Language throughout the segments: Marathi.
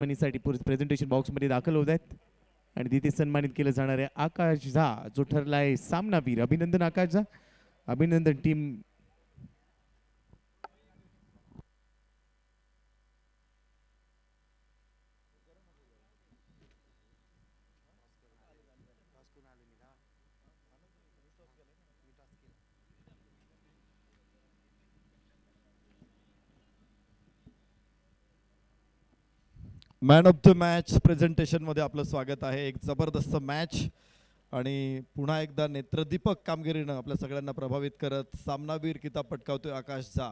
मनीसाठी प्रेझेंटेशन बॉक्समध्ये दाखल होत आहेत आणि तिथे सन्मानित केलं जाणार आहे आकाश झा, जो ठरलाय सामनावीर. अभिनंदन आकाश झा, अभिनंदन team. Man of the match presentation मध्ये आपलं स्वागत आहे. एक जबरदस्त मॅच आणि पुन्हा एकदा नेत्रदीपक कामगिरीनं आपल्या सगळ्यांना प्रभावित करत सामनावीर किताब पटकावतोय आकाश झा.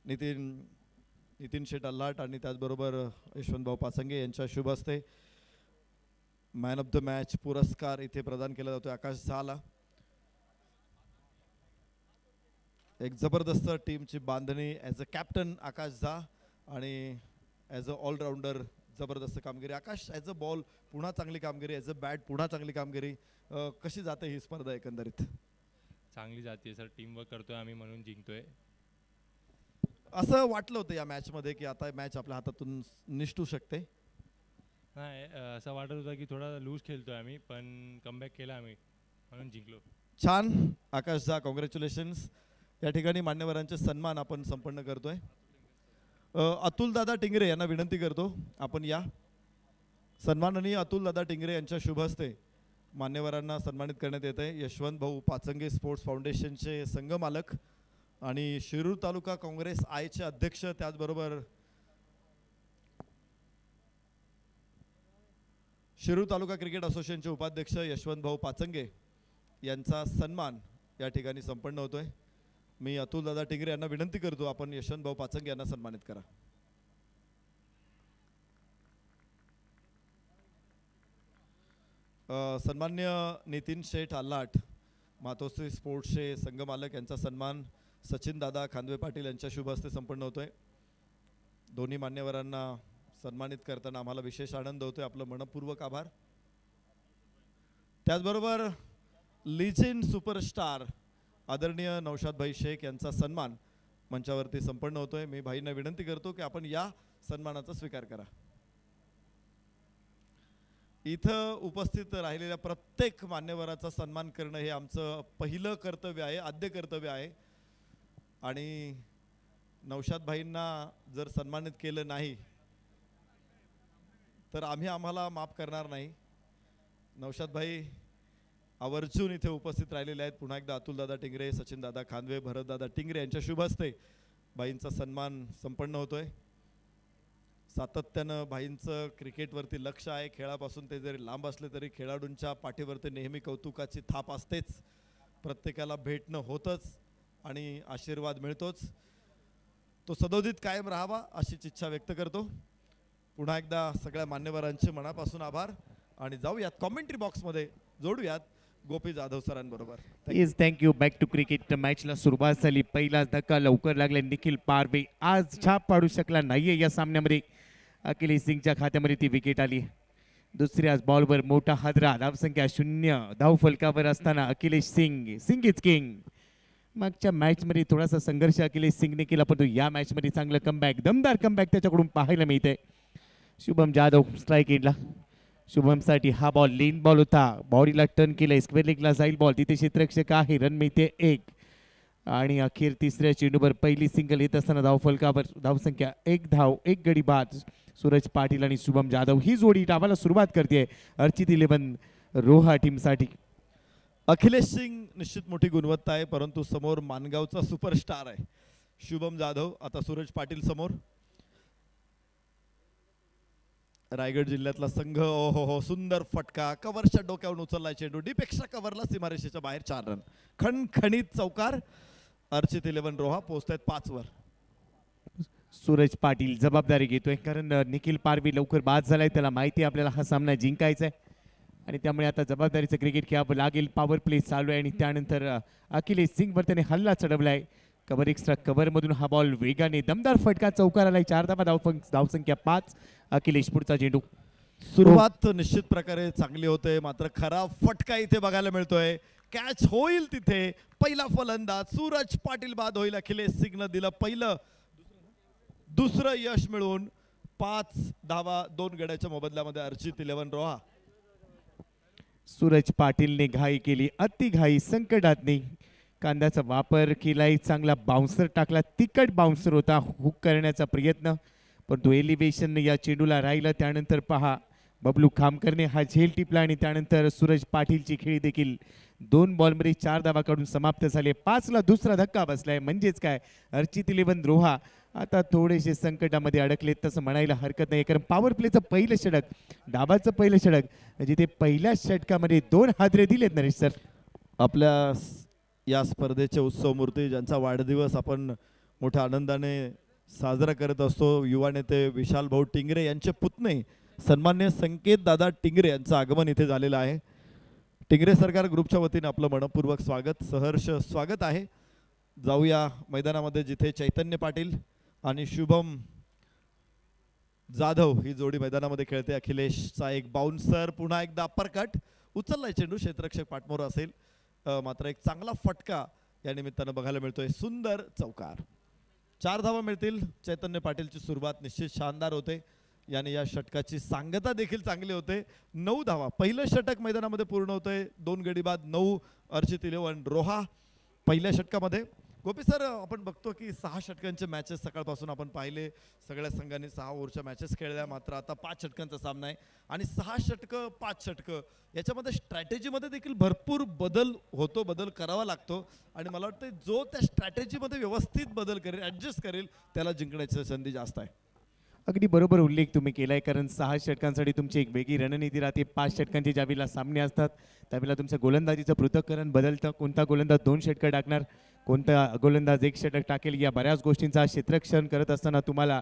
नितीन शेट अल्हाट आणि त्याचबरोबर यशवंतभाऊ पाचंगे यांच्या शुभ हस्ते मॅन ऑफ द मॅच पुरस्कार इथे प्रदान केला जातोय आकाश झाला. एक जबरदस्त टीमची बांधणी ॲज अ कॅप्टन आकाश झा आणि ॲज अ ऑलराऊंडर जबरदस्त कामगिरी. आकाश ॲज अ बॉल पुन्हा चांगली कामगिरी, ॲज अ बॅट पुन्हा चांगली कामगिरी. कशी जाते ही स्पर्धा एकंदरीत? चांगली जाते सर, टीमवर्क करतोय आम्ही म्हणून जिंकतोय. असं वाटलं होतं या मॅचमध्ये की आता मॅच आपल्या हातातून निष्ठू शकते? नाही, असं वाटत होतं की थोडा लूज खेळतोय आम्ही, पण कमबॅक केला आम्ही म्हणून जिंकलो. छान आकाश झा, कॉंग्रॅच्युलेशन्स. या ठिकाणी मान्यवरांचे सन्मान आपण संपन्न करतोय. अतुल दादा टिंगरे यांना विनंती करतो आपण या. सन्माननीय अतुल दादा टिंगरे यांच्या शुभ हस्ते मान्यवरांना सन्मानित करण्यात येत आहे. यशवंत भाऊ पाचंगे स्पोर्ट्स फाउंडेशनचे संघमालक आणि शिरूर तालुका काँग्रेस आयचे अध्यक्ष, त्याचबरोबर शिरूर तालुका क्रिकेट असोसिएशनचे उपाध्यक्ष यशवंत भाऊ पाचंगे यांचा सन्मान या ठिकाणी संपन्न होतोय. मी अतुल दादा टिंगरे यांना विनंती करतो आपण यशवंत भाऊ पाचंगे यांना सन्मानित करा. सन्मान्य नितीन शेठ अल्हाट, मातोश्री स्पोर्ट्सचे संघमालक, यांचा सन्मान सचिन दादा खांदवे पाटील यांच्या शुभ हस्ते संपन्न होतोय. दोन्ही मान्यवरांना सन्मानित करताना आम्हाला विशेष आनंद होतोय. आपलं मनपूर्वक आभार. त्याचबरोबर लिजेंड सुपरस्टार आदरणीय नौशाद भाई शेख यांचा सन्मान मंचावरती संपन्न होतोय. मी भाईंना विनंती करतो की आपण या सन्मानाचा स्वीकार करा. इथं उपस्थित राहिलेल्या प्रत्येक मान्यवराचा सन्मान करणं हे आमचं पहिलं कर्तव्य आहे, आद्य कर्तव्य आहे. आणि नौशाद भाईंना जर सन्मानित केलं नाही तर आम्हाला माफ करणार नाही. नौशाद भाई आवर्जून इथे उपस्थित राहिलेले आहेत. पुन्हा एकदा अतुल दादा टिंगरे, सचिन दादा खांदवे, भरत दादा टिंगरे यांच्या शुभ हस्ते भाईंचा सन्मान संपन्न होतोय. सातत्यानं भाईंचं क्रिकेटवरती लक्ष आहे. खेळापासून ते जरी लांब असले तरी खेळाडूंच्या पाठीवरती नेहमी कौतुकाची थाप असतेच. प्रत्येकाला भेटणं होतंच आणि आशीर्वाद मिळतोच. तो सदोदित कायम राहावा अशीच इच्छा व्यक्त करतो. पुन्हा एकदा सगळ्या मान्यवरांचे मनापासून आभार. आणि जाऊयात कॉमेंट्री बॉक्समध्ये, जोडूयात गोपी जाधव सरांबरोबर. Yes, thank you. Back to cricket. मॅचला सुरुवात झाली. पहिलाच धक्का लवकर लागला. निखिल पारवे आज छाप पाडू शकला नाहीये या सामन्यामध्ये. अखिलेश सिंगच्या खात्यामध्ये ती विकेट आली. दुसऱ्याच बॉलवर मोठा हादरा. धावसंख्या 0, धाव फलकावर असताना अखिलेश सिंग इज किंग. मागच्या मॅचमध्ये थोडासा संघर्ष अखिलेश सिंगने केला, परंतु या मॅचमध्ये चांगलं कमबॅक, दमदार कमबॅक त्याच्याकडून पाहायला मिळते. शुभम जाधव स्ट्राईक एंडला. शुभमसाठी हा बॉल लेन बॉल होता. बॉडीला टर्न केलंय, स्क्वेअर लेगला जाईल बॉल. तिथे क्षेत्ररक्षक आहे. रन मिळते 1. आणि अखेर तिसऱ्या चेंडूवर पहिली सिंगल येत असताना धाव फलकावर धावसंख्या 1 धाव 1 गडी बाद. सूरज पाटील आणि शुभम जाधव ही जोडी डावाला सुरुवात करते. अर्चित 11 रोहा टीमसाठी. अखिलेश सिंग निश्चित मोठी गुणवत्ता आहे, परंतु समोर मानगावचा सुपरस्टार आहे शुभम जाधव. आता सूरज पाटील समोर. रायगड जिल्ह्यातला संघ. हो, सुंदर फटका. कव्हरच्या डोक्यावरून उचलला चेंडू. डीपेक्षा कव्हरला, सीमारेषेच्या बाहेर 4 रन. खणखणीत चौकार. अर्चित 11 रोहा पोहोचतायत 5 वर. सूरज पाटील जबाबदारी घेतोय, कारण निखिल पारवी लवकर बाद झालाय. त्याला माहिती आहे आपल्याला हा सामना जिंकायचा आहे आणि त्यामुळे आता जबाबदारीचं क्रिकेट खेळावं लागेल. पॉवर प्ले चालू आहे आणि त्यानंतर अखिलेश सिंगवर त्याने हल्ला चढवलाय. कव्हर एक्स्ट्रा कव्हरमधून हा बॉल वेगाने दमदार फटका चौकार आलाय. 4 धावा, धावसंख्या 5. अखिलेश पुढचा चेंडू. सुरुवात निश्चित प्रकारे चांगली होते, मात्र खरा फटका इथे बघायला मिळतोय. कॅच होईल तिथे. पहिला फलंदाज सूरज पाटील बाद होईल. अखिलेश सिंगनं दिलं पहिलं, दुसरं यश मिळून 5 धावा 2 गड्याच्या मोबदल्यामध्ये अर्चित 11 रोहा. सूरज पाटीलने घाई केली, अति घाई संकटातनी कांद्याचा वापर केलाय, चांगला बाउन्सर टाकला, तिकट बाउन्सर होता, हुक करण्याचा प्रयत्न परंतु एलिव्हेशन या चेंडूला राहिलं. त्यानंतर पहा बबलू खामकरने हा झेल टिपला आणि त्यानंतर सूरज पाटीलची खेळी देखील 2 बॉलमध्ये 4 धावा काढून समाप्त झाले. 5 ला दुसरा धक्का बसलाय. म्हणजेच काय, अर्चित 11 रोहा आता थोडेसे संकटामध्ये अडकलेत तसं म्हणायला हरकत नाही, कारण पॉवर प्लेचं पहिलं षटक, डाबाचं पहिलं षटक जिथे पहिल्या षटकामध्ये 2 हादरे दिलेत नरेश सर. आपल्या या स्पर्धेचे उत्सव मूर्ती ज्यांचा वाढदिवस आपण मोठ्या आनंदाने साजरा करत असतो, युवा नेते विशाल भाऊ टिंगरे यांचे पुतणे सन्मान्य संकेत दादा टिंगरे यांचं आगमन इथे झालेलं आहे. टिंगरे सरकार ग्रुपच्या वतीने आपलं मनपूर्वक स्वागत, सहर्ष स्वागत आहे. जाऊया मैदानामध्ये जिथे चैतन्य पाटील आणि शुभम जाधव ही जोडी मैदानामध्ये खेळते. अखिलेशचा एक बाउन्सर, पुन्हा एकदा अपरकट, उचललाय चेंडू, क्षेत्ररक्षक पाठमोर असेल, मात्र एक चांगला फटका या निमित्तानं बघायला मिळतोय. सुंदर चौकार. 4 धावा मिळतील. चैतन्य पाटीलची सुरुवात निश्चित शानदार होते, याने या षटकाची सांगता देखील चांगली होते. 9 धावा, पहिलं षटक मैदानामध्ये पूर्ण होतंय. 2 गडी बाद 9 अर्चित 11 रोहा पहिल्या षटकामध्ये. गोपी सर, आपण बघतो की 6 षटकांचे मॅचेस सकाळपासून आपण पाहिले, सगळ्या संघांनी 6 ओव्हरच्या मॅचेस खेळल्या, मात्र आता 5 षटकांचा सामना आहे आणि 6 षटकं 5 षटकं याच्यामध्ये स्ट्रॅटेजीमध्ये देखील भरपूर बदल होतो, बदल करावा लागतो आणि मला वाटतं जो त्या स्ट्रॅटेजीमध्ये व्यवस्थित बदल करेल, ॲडजस्ट करेल, त्याला जिंकण्याची संधी जास्त आहे. अगदी बरोबर उल्लेख तुम्ही केलाय, कारण 6 षटकांसाठी तुमची एक वेगळी रणनीती राहते. 5 षटकांचे ज्यावेळेला सामने असतात त्यावेळेला तुमचं गोलंदाजीचं पृथक्करण बदलतं. कोणता गोलंदाज 2 षटकं टाकणार, कोणता गोलंदाज 1 षटक टाकेल, या बऱ्याच गोष्टींचा क्षेत्ररक्षण करत असताना तुम्हाला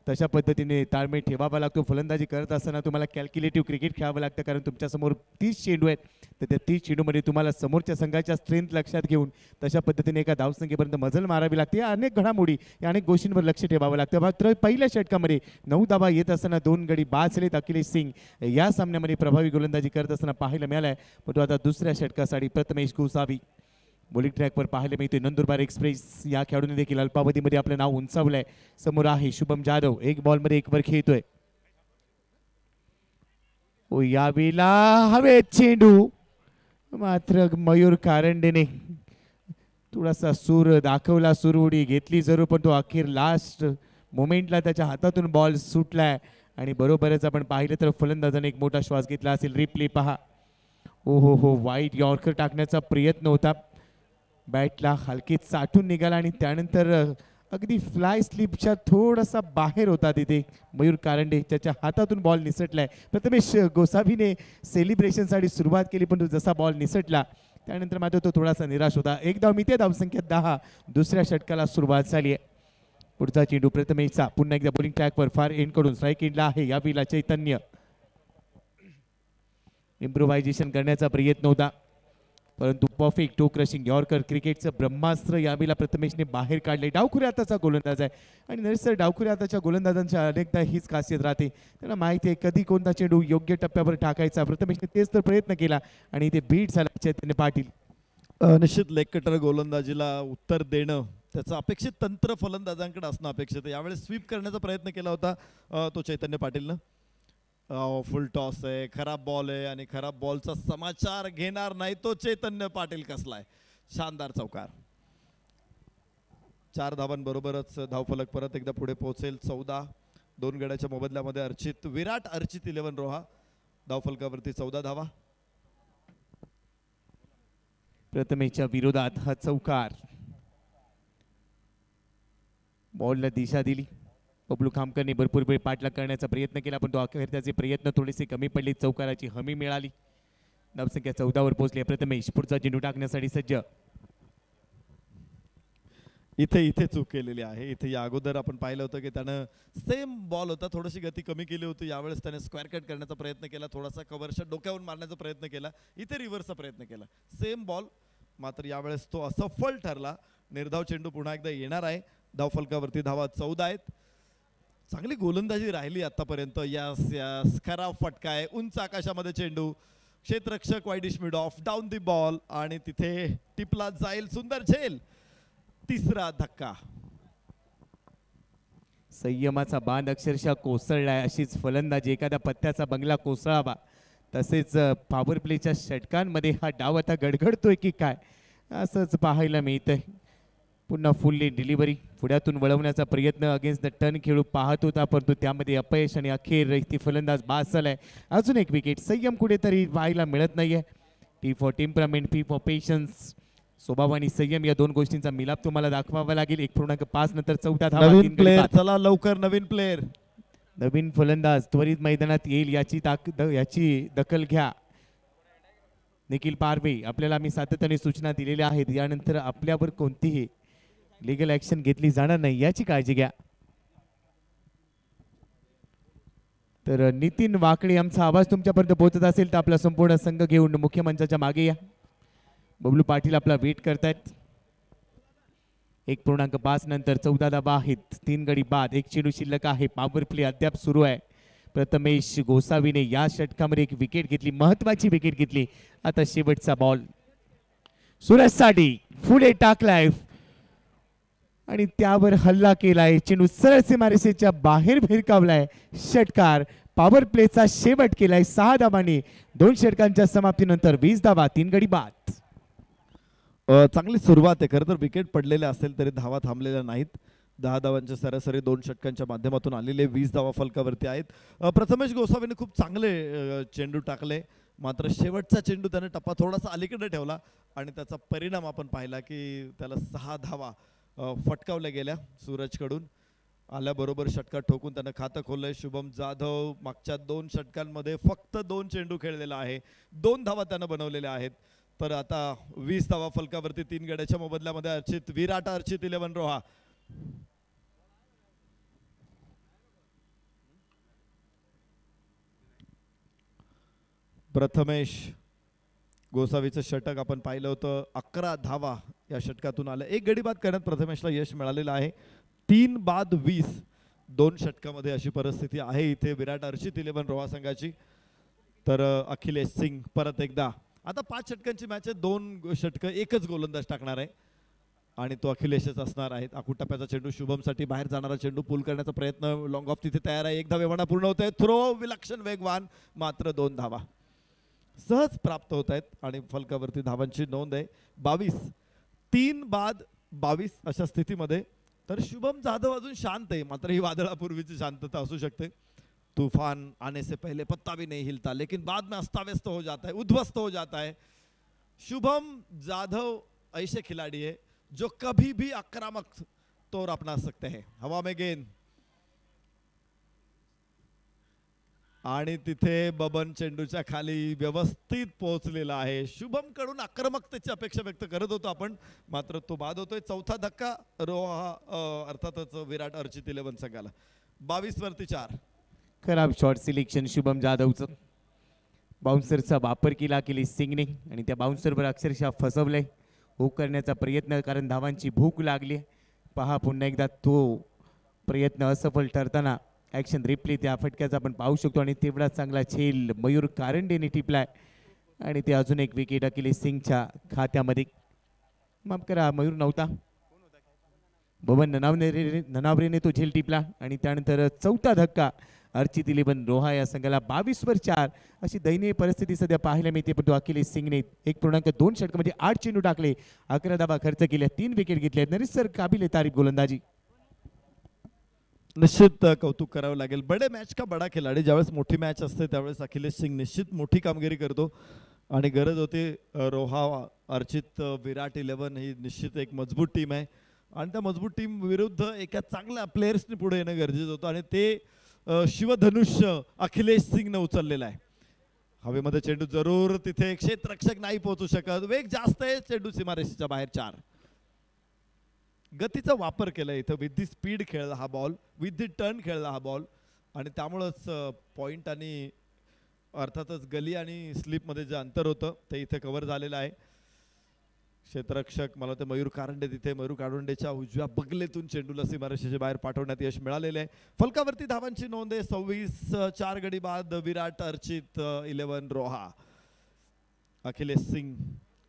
तशा पद्धतीने ताळमेळ ठेवावा लागतो. फलंदाजी करत असताना तुम्हाला कॅल्क्युलेटिव्ह क्रिकेट खेळावं लागतं, कारण तुमच्यासमोर 30 चेंडू आहेत, तर त्या 30 चेंडूमध्ये तुम्हाला समोरच्या संघाच्या स्ट्रेंथ लक्षात घेऊन तशा पद्धतीने एका धावसंख्येपर्यंत मजल मारावी लागते. या अनेक घडामोडी, या अनेक गोष्टींवर लक्ष ठेवावं लागतं. मात्र पहिल्या षटकामध्ये 9 धावा येत असताना 2 गडी बाद झालेत. अखिलेश सिंग या सामन्यामध्ये प्रभावी गोलंदाजी करत असताना पाहायला मिळालं आहे. परंतु आता दुसऱ्या षटकासाठी प्रथमेश गोसावी बॉलिंग ट्रॅकवर पाहायला मिळते. नंदुरबार एक्सप्रेस या खेळाडूने देखील अल्पावधीमध्ये आपलं नाव उंचावलंय. समोर आहे शुभम जाधव, 1 बॉलमध्ये 1 वर खेळतोय. यावेळेला हवेत चेंडू, मात्र मयूर कारंडेने थोडासा सूर दाखवला, सुरउडी घेतली जरूर, पण तो अखेर लास्ट मोमेंटला त्याच्या हातातून बॉल सुटलाय आणि बरोबरच आपण पाहिलं तर फलंदाजाने एक मोठा श्वास घेतला असेल. रिप्ले पहा. हो, वाईट यॉर्कर टाकण्याचा प्रयत्न होता, बॅटला हलकीत साठून निघाला आणि त्यानंतर अगदी फ्लाय स्लिपच्या थोडासा बाहेर होता तिथे मयूर कारंडे, त्याच्या हातातून बॉल निसटलाय. प्रथमेश गोसावीने सेलिब्रेशनसाठी सुरुवात केली, पण जसा बॉल निसटला त्यानंतर मात्र तो थोडासा निराश होता. 1 धाव मिळते, धावसंख्या 10. दुसऱ्या षटकाला सुरुवात झाली आहे. पुढचा चेंडू प्रथमेशचा, पुन्हा एकदा बॉलिंग ट्रॅकवर फार एंड कडून स्ट्राईक एंडला आहे. यावेळेला चैतन्य इम्प्रोव्हायझेशन करण्याचा प्रयत्न होता, परंतु परफेक्ट टो क्रशिंग यॉर्कर क्रिकेटचं ब्रह्मास्त्र यावेळेला प्रथमेशने बाहेर काढले. डावखुऱ्या हाताचा गोलंदाज आहे आणि नरेश डावखुऱ्या हाताच्या गोलंदाजांच्या अनेकदा हीच खासियत राहते, त्याला माहिती आहे कधी कोणता चेंडू योग्य टप्प्यावर टाकायचा. प्रथमेशने तेच तर प्रयत्न केला आणि इथे बीट झाला चैतन्य पाटील. निश्चित लेग कटर गोलंदाजीला उत्तर देणं, त्याचं अपेक्षित तंत्र फलंदाजांकडे असणं अपेक्षित आहे. यावेळेस स्वीप करण्याचा प्रयत्न केला होता तो चैतन्य पाटीलनं. फुल टॉस आहे, खराब बॉल आहे आणि खराब बॉलचा समाचार घेणार नाही तो चैतन्य पाटील कसलाय. शानदार चौकार. 4 धावांबरोबरच धावफलक परत एकदा पुढे पोहोचेल. 14 2 गड्याच्या मोबदल्यामध्ये अर्चित 11 रोहा धावफलकावरती 14 धावा. प्रथमेशच्या विरोधात हा चौकार, बॉलला दिशा दिली. बबलू खामकरने भरपूर वेळ पाठलाग करण्याचा प्रयत्न केला, पण तो अखेर त्याचे प्रयत्न थोडेसे कमी पडले. चौकाराची हमी मिळाली. धावसंख्या 14 वर पोहोचली. प्रथमेश पुढचा चेंडू टाकण्यासाठी सज्ज. इथे चूक केलेली आहे. इथे या अगोदर आपण पाहिलं होतं की त्यानं सेम बॉल होता, थोडीशी गती कमी केली होती. यावेळेस त्याने स्क्वेअर कट करण्याचा प्रयत्न केला, थोडासा कव्हरच्या डोक्यावरून मारण्याचा प्रयत्न केला, इथे रिव्हर्सचा प्रयत्न केला. सेम बॉल, मात्र यावेळेस तो असफल ठरला. निर्धाव चेंडू पुन्हा एकदा येणार आहे. धावफलकावरती धावा 14 आहेत. चांगली गोलंदाजी राहिली आतापर्यंत. यास खरा फटका आहे. उंच आकाशामध्ये चेंडू, क्षेत्ररक्षक wideish mid off, down the ball आणि तिथे टिपला जाईल. सुंदर झेल. 3रा धक्का. संयमाचा बांध अक्षरशः कोसळलाय. अशीच फलंदाजी एखाद्या पत्त्याचा बंगला कोसळावा तसेच पॉवर प्लेच्या षटकांमध्ये हा डाव आता गडगडतोय की काय असंच पाहायला मिळतंय. पुन्हा फुल्ली डिलिव्हरी पुढ्यातून वळवण्याचा प्रयत्न अगेन्स्ट द टर्न खेळू पाहत होता परंतु त्यामध्ये अपयश आणि अखेर ती फलंदाज बाद झालाय. अजून एक विकेट. संयम कुठेतरी पाहायला मिळत नाहीये. T for temperament, P for patience. स्वभाव आणि संयम या दोन गोष्टींचा मिलाप तुम्हाला दाखवावा लागेल. 1.5 नंतर 14 धावा. नवीन 3 गडी प्लेअर, बाद. चला लवकर नवीन प्लेअर. नवीन फलंदाज त्वरित मैदानात येईल याची दखल घ्या. निखिल पारवे आपल्याला आम्ही सातत्याने सूचना दिलेल्या आहेत. यानंतर आपल्यावर कोणतीही लिगल ऍक्शन घेतली जाणार नाही याची काळजी घ्या. तर नितीन वाकडे आमचा आवाज तुमच्यापर्यंत पोहोचत असेल तर आपला संपूर्ण संघ घेऊन मुख्य मंचाच्या मागे या. बबलू पाटील आपला वेट करतायत. 1.5 नंतर 14 धावा आहेत. 3 गडी बाद. 1 चेंडू शिल्लक आहे. पॉवर प्ले अद्याप सुरू आहे. प्रथमेश गोसावीने या षटकामध्ये एक विकेट घेतली, महत्वाची विकेट घेतली. आता शेवटचा बॉल सुरजसाठी पुढे टाकलाय आणि त्यावर हल्ला केलाय. चेंडू सरळ सीमारेषेच्या बाहेर भिरकावलाय. षटकार. पॉवर प्लेचा शेवट केलाय 6 धावांनी. 2 षटकांच्या समाप्तीनंतर 20 धावा. 3 गडी बाद. चांगली सुरुवात आहे. खरं तर विकेट पडलेले असेल तरी धावा थांबलेल्या नाहीत. 10 धावांच्या सरासरी 2 षटकांच्या माध्यमातून आलेले 20 धावा फलकावरती आहेत. प्रथमेश गोसावीने खूप चांगले चेंडू टाकले मात्र शेवटचा चेंडू त्याने टप्पा थोडासा अलीकडे ठेवला आणि त्याचा परिणाम आपण पाहिला की त्याला 6 धावा फटकावल्या गेल्या. सूरजकडून आल्याबरोबर षटकार ठोकून त्यानं खातं खोललंय. शुभम जाधव मागच्या 2 षटकांमध्ये फक्त 2 चेंडू खेळलेला आहे. 2 धावा त्यानं बनवलेल्या आहेत. तर आता 20 धावा फलकावरती 3 गड्याच्या मोबदल्यामध्ये अर्चित विराट, अर्चित 11 रोहा. प्रथमेश गोसावीचं षटक आपण पाहिलं होतं. 11 धावा या षटकातून आल्या. 1 गडी बाद करण्यात प्रथमेशला यश मिळालेलं आहे. 3 बाद 20 2 षटकामध्ये अशी परिस्थिती आहे इथे विराट, अर्चित 11 रोहा संघाची. तर अखिलेश सिंग परत एकदा. आता 5 षटकांची मॅच आहे. 2 षटकं एकच गोलंदाज टाकणार आहे आणि तो अखिलेशच असणार आहे. आखूट टप्प्याचा चेंडू शुभमसाठी बाहेर जाणारा चेंडू पूल करण्याचा प्रयत्न. लॉंग ऑफ तिथे तयार आहे. 1 धावेवाना पूर्ण होत आहे. थ्रो विलक्षण वेगवान मात्र 2 धावा सहज प्राप्त होत आहेत आणि फलकावरती धावांची नोंद आहे 22. 3 बाद 22 अशा स्थितीमध्ये. तर शुभम जाधव अजून शांत आहे मात्र ही वादळापूर्वीची शांतता असू शकते. तूफान आने से पहले पत्ता भी नहीं हिलता लेकिन बाद में अस्ताव्यस्त हो जाता है, उद्ध्वस्त हो जाता है. शुभम जाधव ऐसे खिलाड़ी है जो कभी भी आक्रामक तौर अपना सकते हैं. हवा में गेंद आणि तिथे बबन चेंडूच्या खाली व्यवस्थित पोहोचलेला आहे. शुभम कडून आक्रमकतेची अपेक्षा व्यक्त करत होतो आपण मात्र तो बाद होतोय. 4था धक्का रोहा अर्थातच विराट, अर्चित 11 संघाला. 22 वरती 4. खराब शॉट सिलेक्शन शुभम जाधवचं. बाउन्सरचा वापर केला अखिलेश सिंगने आणि त्या बाउन्सरवर अक्षरशः फसवलंय. हुक करण्याचा प्रयत्न कारण धावांची भूक लागली. पहा पुन्हा एकदा तो प्रयत्न असफल ठरताना ॲक्शन रिप्ले त्या फटक्याचा आपण पाहू शकतो आणि तेवढा चांगला झेल मयूर कारंडेने टिपलाय आणि ते अजून एक विकेट अखिलेश सिंगच्या खात्यामध्ये. माफ करा मयूर नव्हता, भवन ननावरेने तो झेल टिपला आणि त्यानंतर 4था धक्का अर्चित 11 रोहा या संघाला. 22 वर 4 अशी दयनीय परिस्थिती सध्या पाहायला मिळते. पण तो अखिलेश सिंगने 1.2 षटकामध्ये 8 चेंडू टाकले, 11 धावा खर्च केल्या, 3 विकेट घेतल्या. नरीसर काबिल तारीफ गोलंदाजी. निश्चित कौतुक करावं लागेल. बडे मॅच का बडा खिलाडी. ज्यावेळेस मोठी मॅच असते त्यावेळेस अखिलेश सिंग निश्चित मोठी कामगिरी करतो आणि गरज होती. रोहा, अर्चित, विराट 11 ही निश्चित एक मजबूत टीम आहे आणि त्या मजबूत टीम विरुद्ध एका चांगल्या प्लेयर्सने पुढे येणं गरजेचं होतं आणि ते शिवधनुष्य अखिलेश सिंगनं उचललेलं आहे. हवेमध्ये चेंडू जरूर तिथे क्षेत्ररक्षक नाही पोहोचू शकत. वेग जास्त आहे. चेंडू सीमारेषेच्या बाहेर 4. गतीचा वापर केला इथं. विथ दी स्पीड खेळला हा बॉल, विथ दी टर्न खेळला हा बॉल आणि त्यामुळंच पॉईंट आणि अर्थातच गली आणि स्लिपमध्ये जे अंतर होतं ते इथे कव्हर झालेलं आहे. क्षेत्ररक्षक मला ते मयूर कारंडे तिथे. मयूर कारंडेच्या उजव्या बगलेतून चेंडूला सीमारेषेच्या बाहेर पाठवण्यात यश मिळालेले आहे. फलकावरती धावांची नोंद आहे 26. 4 गडी बाद विराट, अर्चित 11 रोहा. अखिलेश सिंग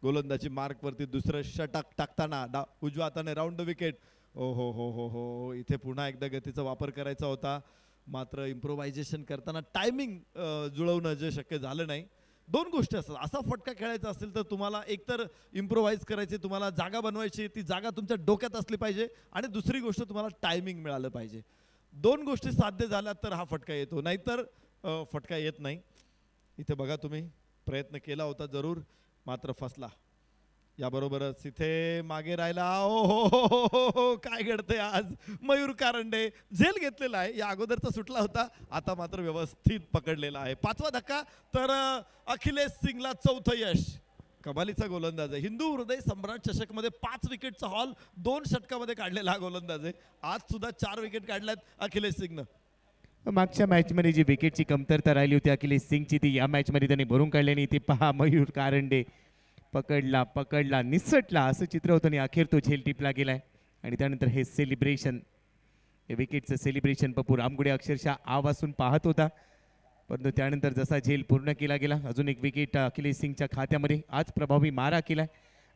गोलंदाजी मार्कवरती दुसरं षटक टाकताना उजव्या हाताने राऊंड द विकेट. ओ हो, इथे पुन्हा एकदा गतीचा वापर करायचा होता, मात्र इम्प्रोव्हायझेशन करताना टायमिंग जुळवणं जे शक्य झालं नाही. दोन गोष्टी असतात, असा फटका खेळायचा असेल तर तुम्हाला एकतर इम्प्रोव्हाइज करायची, तुम्हाला जागा बनवायची, ती जागा तुमच्या डोक्यात असली पाहिजे, आणि दुसरी गोष्ट तुम्हाला टायमिंग मिळालं पाहिजे. दोन गोष्टी साध्य झाल्या तर हा फटका येतो, नाहीतर फटका येत नाही. इथे बघा तुम्ही प्रयत्न केला होता जरूर, मात्र फसला. याबरोबरच इथे मागे राहिला. हो, काय घडतंय आज. मयूर कारंडे झेल घेतलेला आहे, या अगोदरचा सुटला होता, आता मात्र व्यवस्थित पकडलेला आहे. पाचवा धक्का तर अखिलेश सिंगला चौथं यश. कमालीचा गोलंदाज आहे. हिंदू हृदय सम्राट चषकमध्ये 5 विकेटचा हॉल 2 षटकामध्ये काढलेला हा गोलंदाज आहे. आज सुद्धा 4 विकेट काढल्यात अखिलेश सिंगनं. मागच्या मॅचमध्ये जी विकेटची कमतरता राहिली होती अखिलेश सिंगची, ती या मॅचमध्ये त्यांनी भरून काढल्याने इथे पहा मयूर कारंडे पकडला निसटला असं चित्र होतं आणि अखेर तो झेल टिपला गेलाय. आणि त्यानंतर हे सेलिब्रेशन, हे विकेटचं सेलिब्रेशन पप्पू रामगुडे अक्षरशः आवासून पाहत होता, परंतु त्यानंतर जसा झेल पूर्ण केला गेला अजून एक विकेट अखिलेश सिंगच्या खात्यामध्ये. आज प्रभावी मारा केलाय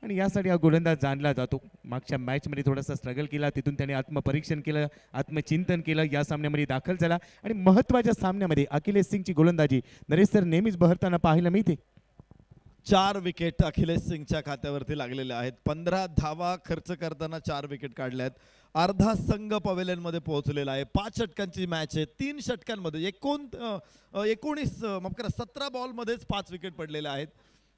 आणि यासाठी हा गोलंदाज जाणला जातो. मागच्या मॅचमध्ये थोडासा स्ट्रगल केला, तिथून त्याने आत्मपरीक्षण केलं, आत्मचिंतन केलं, या सामन्यामध्ये दाखल झाला आणि महत्त्वाच्या सामन्यामध्ये अखिलेश सिंगची गोलंदाजी नरेश सर नेहमीच बहरताना पाहायला मिळते. 4 विकेट अखिलेश सिंगच्या खात्यावरती लागलेले आहेत. 15 धावा खर्च करताना 4 विकेट काढल्यात. अर्धा संघ पवेलियनमध्ये पोहोचलेला आहे. 5 षटकांची मॅच आहे. 3 षटकांमध्ये 17 बॉलमध्येच 5 विकेट पडलेले आहेत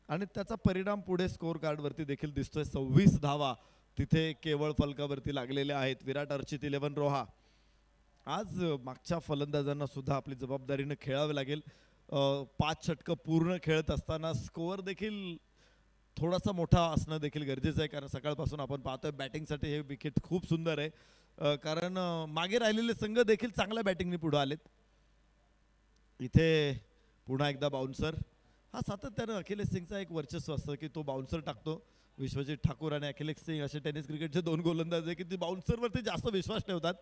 आणि त्याचा परिणाम पुढे स्कोअर कार्डवरती देखील दिसतोय. 26 धावा तिथे केवळ फलकावरती लागलेल्या आहेत. विराट, अर्चित, 11 रोहा. आज मागच्या फलंदाजांना सुद्धा आपली जबाबदारीनं खेळावे लागेल. 5 षटकं पूर्ण खेळत असताना स्कोअर देखील थोडासा मोठा असणं देखील गरजेचं आहे, कारण सकाळपासून आपण पाहतोय बॅटिंगसाठी हे विकेट खूप सुंदर आहे, कारण मागे राहिलेले संघ देखील चांगल्या बॅटिंगने पुढे आलेत. इथे पुन्हा एकदा बाउन्सर. हा सातत्यानं अखिलेश सिंगचा एक वर्चस्व असतं की तो बाउन्सर टाकतो. विश्वजित ठाकूर आणि अखिलेश सिंग असे टेनिस क्रिकेटचे 2 गोलंदाज आहे की ते बाउन्सरवरती जास्त विश्वास ठेवतात.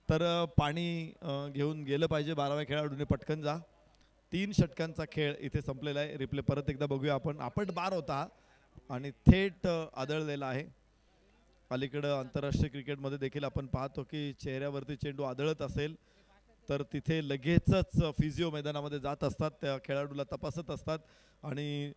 तर पाणी घेऊन गेलं पाहिजे. 12व्या खेळाडूने पटकन जा. 3 षटकांचा खेळ इथे संपलेला आहे. रिप्ले परत एकदा बघूया आपण. आपट बार होता आणि थेट आदळलेला आहे. अलीकडं आंतरराष्ट्रीय क्रिकेटमध्ये देखील आपण पाहतो की चेहऱ्यावरती चेंडू आदळत असेल तर तिथे लगेचच फिजिओ मैदानामध्ये जात असतात, त्या खेळाडूला तपासत असतात आणि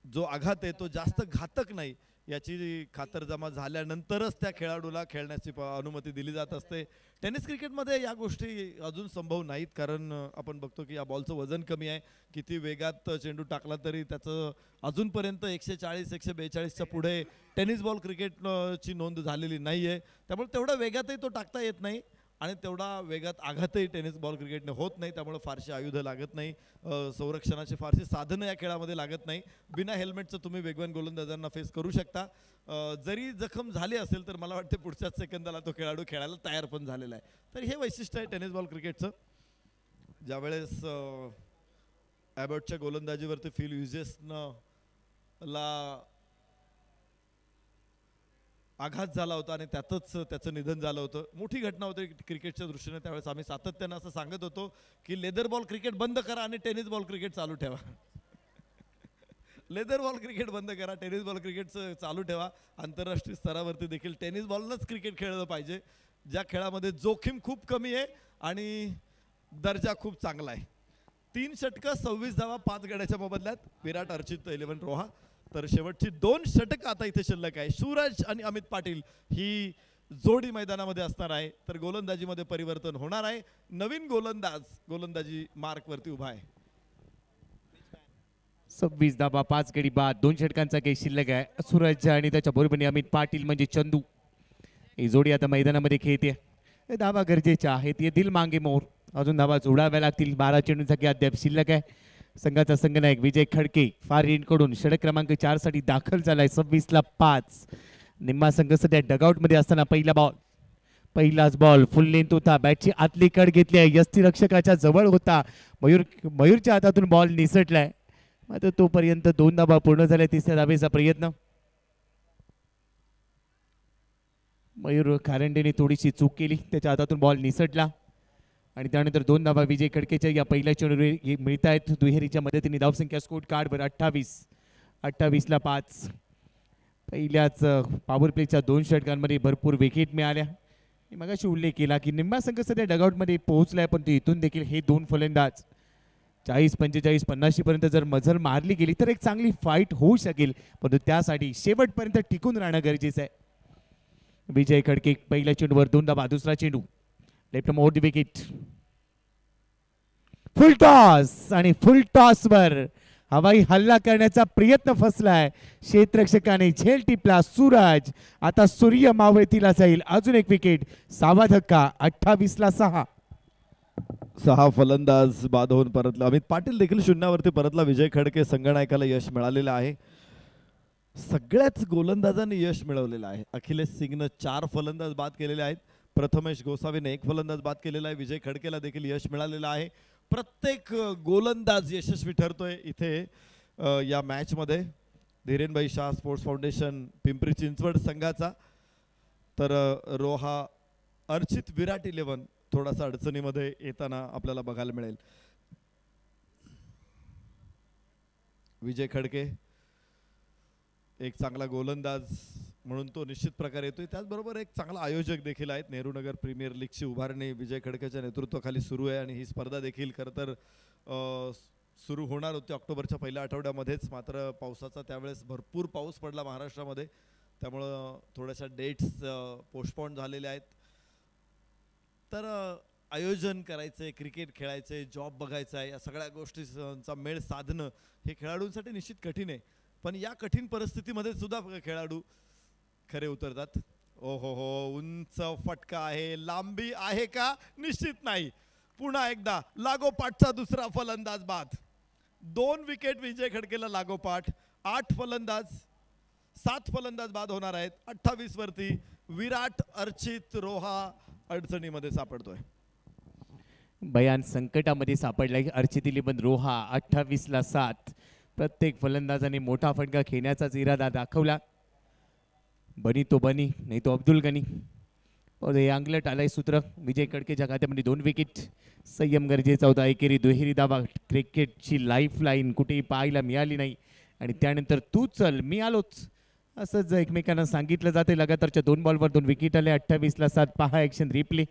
जो आघात आहे तो जास्त घातक नाही याची खातरजमा झाल्यानंतरच त्या खेळाडूला खेळण्याची अनुमती दिली जात असते. टेनिस क्रिकेटमध्ये या गोष्टी अजून संभव नाहीत, कारण आपण बघतो की या बॉलचं वजन कमी आहे. किती वेगात चेंडू टाकला तरी त्याचं अजूनपर्यंत 140-142च्या पुढे टेनिस बॉल क्रिकेटची नोंद झालेली नाही आहे. त्यामुळे तेवढ्या वेगातही तो टाकता येत नाही आणि तेवढा वेगात आघातही टेनिस बॉल क्रिकेटने होत नाही. त्यामुळे फारशी आयुधं लागत नाही, संरक्षणाची फारशी साधनं या खेळामध्ये लागत नाही. बिना हेल्मेटचं तुम्ही वेगवान गोलंदाजांना फेस करू शकता. जरी जखम झाली असेल तर मला वाटते पुढच्याच सेकंदाला तो खेळाडू खेळायला तयार पण झालेला आहे. तर हे वैशिष्ट्य आहे टेनिस बॉल क्रिकेटचं. ज्यावेळेस ॲबॉटच्या गोलंदाजीवरती फिल ह्युजेसनं आघात झाला होता आणि त्यातच त्याचं निधन झालं होतं. मोठी घटना होती क्रिकेटच्या दृष्टीने. त्यावेळेस आम्ही सातत्यानं असं सांगत होतो की लेदर बॉल क्रिकेट बंद करा आणि टेनिस बॉल क्रिकेट चालू ठेवा. लेदर बॉल क्रिकेट बंद करा, टेनिस बॉल क्रिकेटचं चालू ठेवा. आंतरराष्ट्रीय स्तरावरती देखील टेनिस बॉलनंच क्रिकेट खेळलं पाहिजे, ज्या खेळामध्ये जोखीम खूप कमी आहे आणि दर्जा खूप चांगला आहे. 3 षटकं 26 धावा 5 गड्याच्या मोबदल्यात. विराट, अर्चित, 11 रोहा. तर शेवटची 2 षटकं आता इथे शिल्लक आहे. सूरज आणि अमित पाटील ही जोडी मैदानामध्ये असणार आहे. तर गोलंदाजीमध्ये परिवर्तन होणार आहे. नवीन गोलंदाज गोलंदाजी मार्कवरती उभा आहे. 26 धावा 5 गडी बाद 2 षटकांचा काही शिल्लक आहे. सूरज आणि त्याच्या बरोबरीने अमित पाटील म्हणजे चंदू ही जोडी आता मैदानामध्ये खेळते. धावा गरजेच्या आहेत. ये दिल मांगे मोर. अजून धावा जोडाव्या लागतील. 12 चेंडूंचा काही अद्याप शिल्लक आहे. संघाचा संघनायक विजय खडके फार कडून षटक क्रमांक 4 साठी दाखल झालाय. 26ला 5. निम्मा संघ सध्या डगआउटमध्ये असताना पहिलाच बॉल फुल लेंथ होता. बॅटची आतली कड घेतली आहे. यष्टीरक्षकाच्या जवळ होता. मयूरच्या हातातून बॉल निसटलाय. मात्र तोपर्यंत 2 धावा पूर्ण झाल्या. 3ऱ्या धावेचा प्रयत्न. मयूर कारंडेने थोडीशी चूक केली, त्याच्या हातातून बॉल निसटला आणि त्यानंतर 2 धावा विजय खडकेच्या या पहिल्या चेंडूवर मिळत आहेत. दुहेरीच्या मदतीने धावसंख्या स्कोर कार्डवर 28ला 5. पहिल्याच पॉवर प्लेच्या 2 षटकांमध्ये भरपूर विकेट मिळाल्या. मी मगाशी उल्लेख केला की निम्मा संघ सध्या डगआउटमध्ये पोहोचलाय, पण तो इथून देखील हे 2 फलंदाज 40-45 50 पर्यंत जर मजल मारली गेली तर एक चांगली फाईट होऊ शकेल, परंतु त्यासाठी शेवटपर्यंत टिकून राहणं गरजेचं आहे. विजय खडके पहिल्या चेंडूवर 2 धावा, दुसरा चेंडू left more the wicket, full toss आणि फुल टॉस वर हवाई हल्ला करण्याचा प्रयत्न फसलाय. क्षेत्ररक्षकाने झेल टिपला. सूरज आता सूर्य मावळतीला जाईल. अजून एक विकेट. 6वा धक्का. 28-6. 6 फलंदाज बाद होऊन परतला. अमित पाटील देखील शून्यावरती परतला. विजय खडके संघनायकाला यश मिळालेलं आहे. सगळ्याच गोलंदाजांनी यश मिळवलेलं आहे. अखिलेश सिंगनं 4 फलंदाज बाद केलेले आहेत. प्रथमेश गोसावीने 1 फलंदाज बाद केलेला आहे. विजय खडकेला देखील यश मिळालेलं आहे. प्रत्येक गोलंदाज यशस्वी ठरतोय इथे या मॅचमध्ये. धीरेनभाई शाह स्पोर्ट्स फाउंडेशन पिंपरी चिंचवड संघाचा तर रोहा अर्चित विराट 11 थोडासा अडचणीमध्ये येताना आपल्याला बघायला मिळेल. विजय खडके एक चांगला गोलंदाज म्हणून तो निश्चित प्रकारे येतोय. त्याचबरोबर एक चांगला आयोजक देखील आहेत. नेहरूनगर प्रीमियर लीगची उभारणी विजय खडकेच्या नेतृत्वाखाली सुरू आहे आणि ही स्पर्धा देखील खरं तर सुरू होणार होती ऑक्टोबरच्या पहिल्या आठवड्यामध्येच, मात्र पावसाचा त्यावेळेस भरपूर पाऊस पडला महाराष्ट्रामध्ये, त्यामुळं थोड्याशा डेट्स पोस्टपोन झालेल्या आहेत. तर आयोजन करायचं, क्रिकेट खेळायचं, जॉब बघायचा आहे, या सगळ्या गोष्टींचा मेळ साधणं हे खेळाडूंसाठी निश्चित कठीण आहे. पण या कठीण परिस्थितीमध्ये सुद्धा खेळाडू खरे उतरतात. ओ हो, उंच फटका आहे, लांबी आहे का? निश्चित नाही. पुन्हा एकदा लागोपाठचा दुसरा फलंदाज बाद. 2 विकेट विजय खडकेला लागोपाठ. 8 फलंदाज 7 फलंदाज बाद होणार आहेत. 28 वरती विराट अर्चित रोहा अडचणीमध्ये सापडतोय. बयान संकटामध्ये सापडलाय अर्चित 11 रोहा. 28-7. प्रत्येक फलंदाजाने मोठा फटका खेळण्याचाच इरादा दाखवला. बनी तो बनी, नाही तो अब्दुल गनी. और हे अंगलट आलाय सूत्र. विजय खडकेच्या खात्यामध्ये 2 विकेट. संयम गरजेचा होता. एकेरी दुहेरी धावा. क्रिकेटची लाईफ लाईन कुठेही पाहायला मिळाली नाही आणि त्यानंतर तू चल मी आलोच असंच एकमेकांना सांगितलं जाते. लगातारच्या 2 बॉलवर 2 विकेट आले. 28-7. पहा ॲक्शन रिप्ले.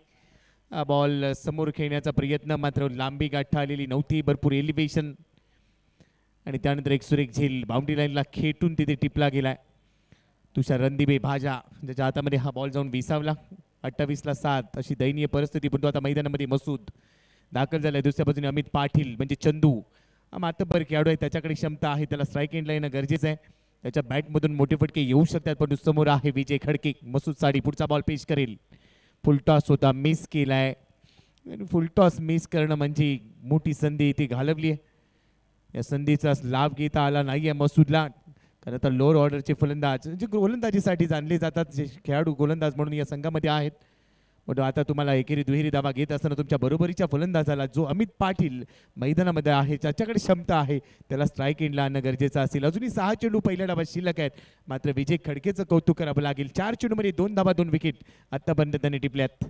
बॉल समोर खेळण्याचा प्रयत्न, मात्र लांबी गाठा आलेली नव्हती. भरपूर एलिव्हेशन आणि त्यानंतर एक सुरेख झेल बाउंड्री लाईनला खेटून तिथे टिपला गेलाय. तुषार रणदिवे भाजा ज्याच्या हातामध्ये हा बॉल जाऊन विसावला. 28-7 अशी दयनीय परिस्थिती. पण तो आता मैदानामध्ये मसूद दाखल झालाय. दुसऱ्या बाजूने अमित पाटील म्हणजे चंदू मातब्बर खेळाडू आहे, त्याच्याकडे क्षमता आहे, त्याला स्ट्राईक एंडला येणं गरजेचं आहे. त्याच्या बॅटमधून मोठे फटके येऊ शकतात, पण समोर आहे विजय खडके. मसूद साडी पुढचा बॉल पेश करेल. फुलटॉस होता, मिस केलाय. फुलटॉस मिस करणं म्हणजे मोठी संधी इथे घालवली आहे. या संधीचा लाभ घेता आला नाहीये मसूदला. कारण आता लोअर ऑर्डरचे फलंदाज जे गोलंदाजीसाठी जाणले जातात, जे खेळाडू गोलंदाज म्हणून या संघामध्ये आहेत, पण आता तुम्हाला एकेरी दुहेरी धावा घेत असताना तुमच्या बरोबरीच्या फलंदाजाला जो अमित पाटील मैदानामध्ये आहे, ज्याच्याकडे क्षमता आहे, त्याला स्ट्राईक एंडला आणणं गरजेचं असेल. अजूनही 6 चेंडू पहिल्या डावात शिल्लक आहेत, मात्र विजय खडकेचं कौतुक करावं लागेल. 4 चेंडूमध्ये 2 धावा 2 विकेट आतापर्यंत त्याने टिपल्यात.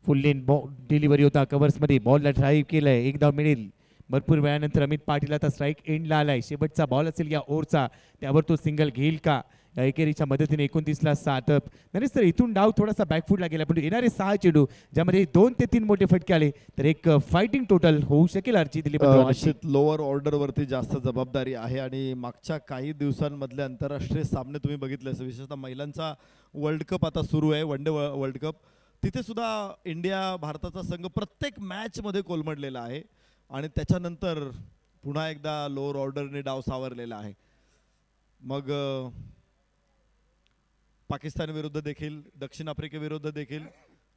फुल लेन बॉल डिलिव्हरी होता कव्हर्समध्ये. बॉलला ड्राईव्ह केलंय, 1 धाव मिळेल. भरपूर वेळानंतर अमित पाटील आता स्ट्राईक एंडला आलाय. शेवटचा बॉल असेल या ओव्हरचा, त्यावर तो सिंगल घेईल का? या एकेरीच्या मदतीने 29-7. नरेश सर, इथून डाव थोडासा बॅकफूटला गेला, पण येणारे 6 चेंडू ज्यामध्ये 2 ते 3 मोठे फटके आले तर एक फायटिंग टोटल होऊ शकेल. अर्चित निश्चित लोअर ऑर्डर वरती जास्त जबाबदारी आहे आणि मागच्या काही दिवसांमधले आंतरराष्ट्रीय सामने तुम्ही बघितले असेल, विशेषतः महिलांचा वर्ल्ड कप आता सुरू आहे, वन डे वर्ल्ड कप. तिथे सुद्धा इंडिया भारताचा संघ प्रत्येक मॅच मध्ये कोलमडलेला आहे आणि त्याच्यानंतर पुन्हा एकदा लोअर ऑर्डरने डाव सावरलेला आहे. मग पाकिस्तान विरुद्ध देखील, दक्षिण आफ्रिकेविरुद्ध देखील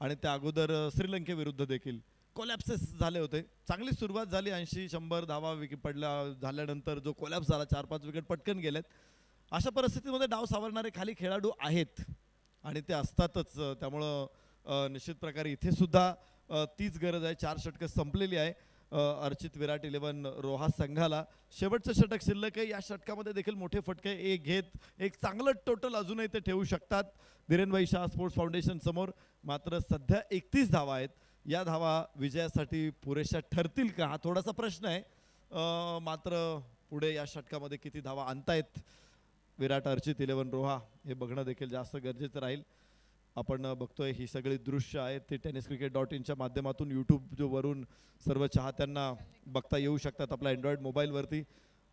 आणि त्या अगोदर श्रीलंकेविरुद्ध देखील कोलॅप्सेस झाले होते. चांगली सुरुवात झाली, 80-100 धावा विकेट पडला झाल्यानंतर जो कोलॅप्स झाला, 4-5 विकेट पटकन गेलेत. अशा परिस्थितीमध्ये डाव सावरणारे खाली खेळाडू आहेत आणि ते असतातच. त्यामुळं निश्चित प्रकारे इथे सुद्धा तीच गरज आहे. 4 षटकं संपलेली आहे अर्चित विराट 11 रोहा संघाला. शेवटचं षटक शिल्लक आहे. या षटकामध्ये देखील मोठे फटके घेत एक चांगलं टोटल अजूनही ते ठेवू शकतात धीरेनभाई शाह स्पोर्ट्स फाउंडेशन समोर. मात्र सध्या 31 धावा आहेत. या धावा विजयासाठी पुरेशा ठरतील का हा थोडासा प्रश्न आहे. मात्र पुढे या षटकामध्ये किती धावा आणतायत विराट अर्चित 11 रोहा हे बघणं देखील जास्त गरजेचं राहील. आपण बघतोय ही सगळी दृश्य आहेत ते tenniscricket.in माध्यमातून यूट्यूबवरून सर्व चाहत्यांना बघता येऊ शकतात आपल्या अँड्रॉइड मोबाईलवरती.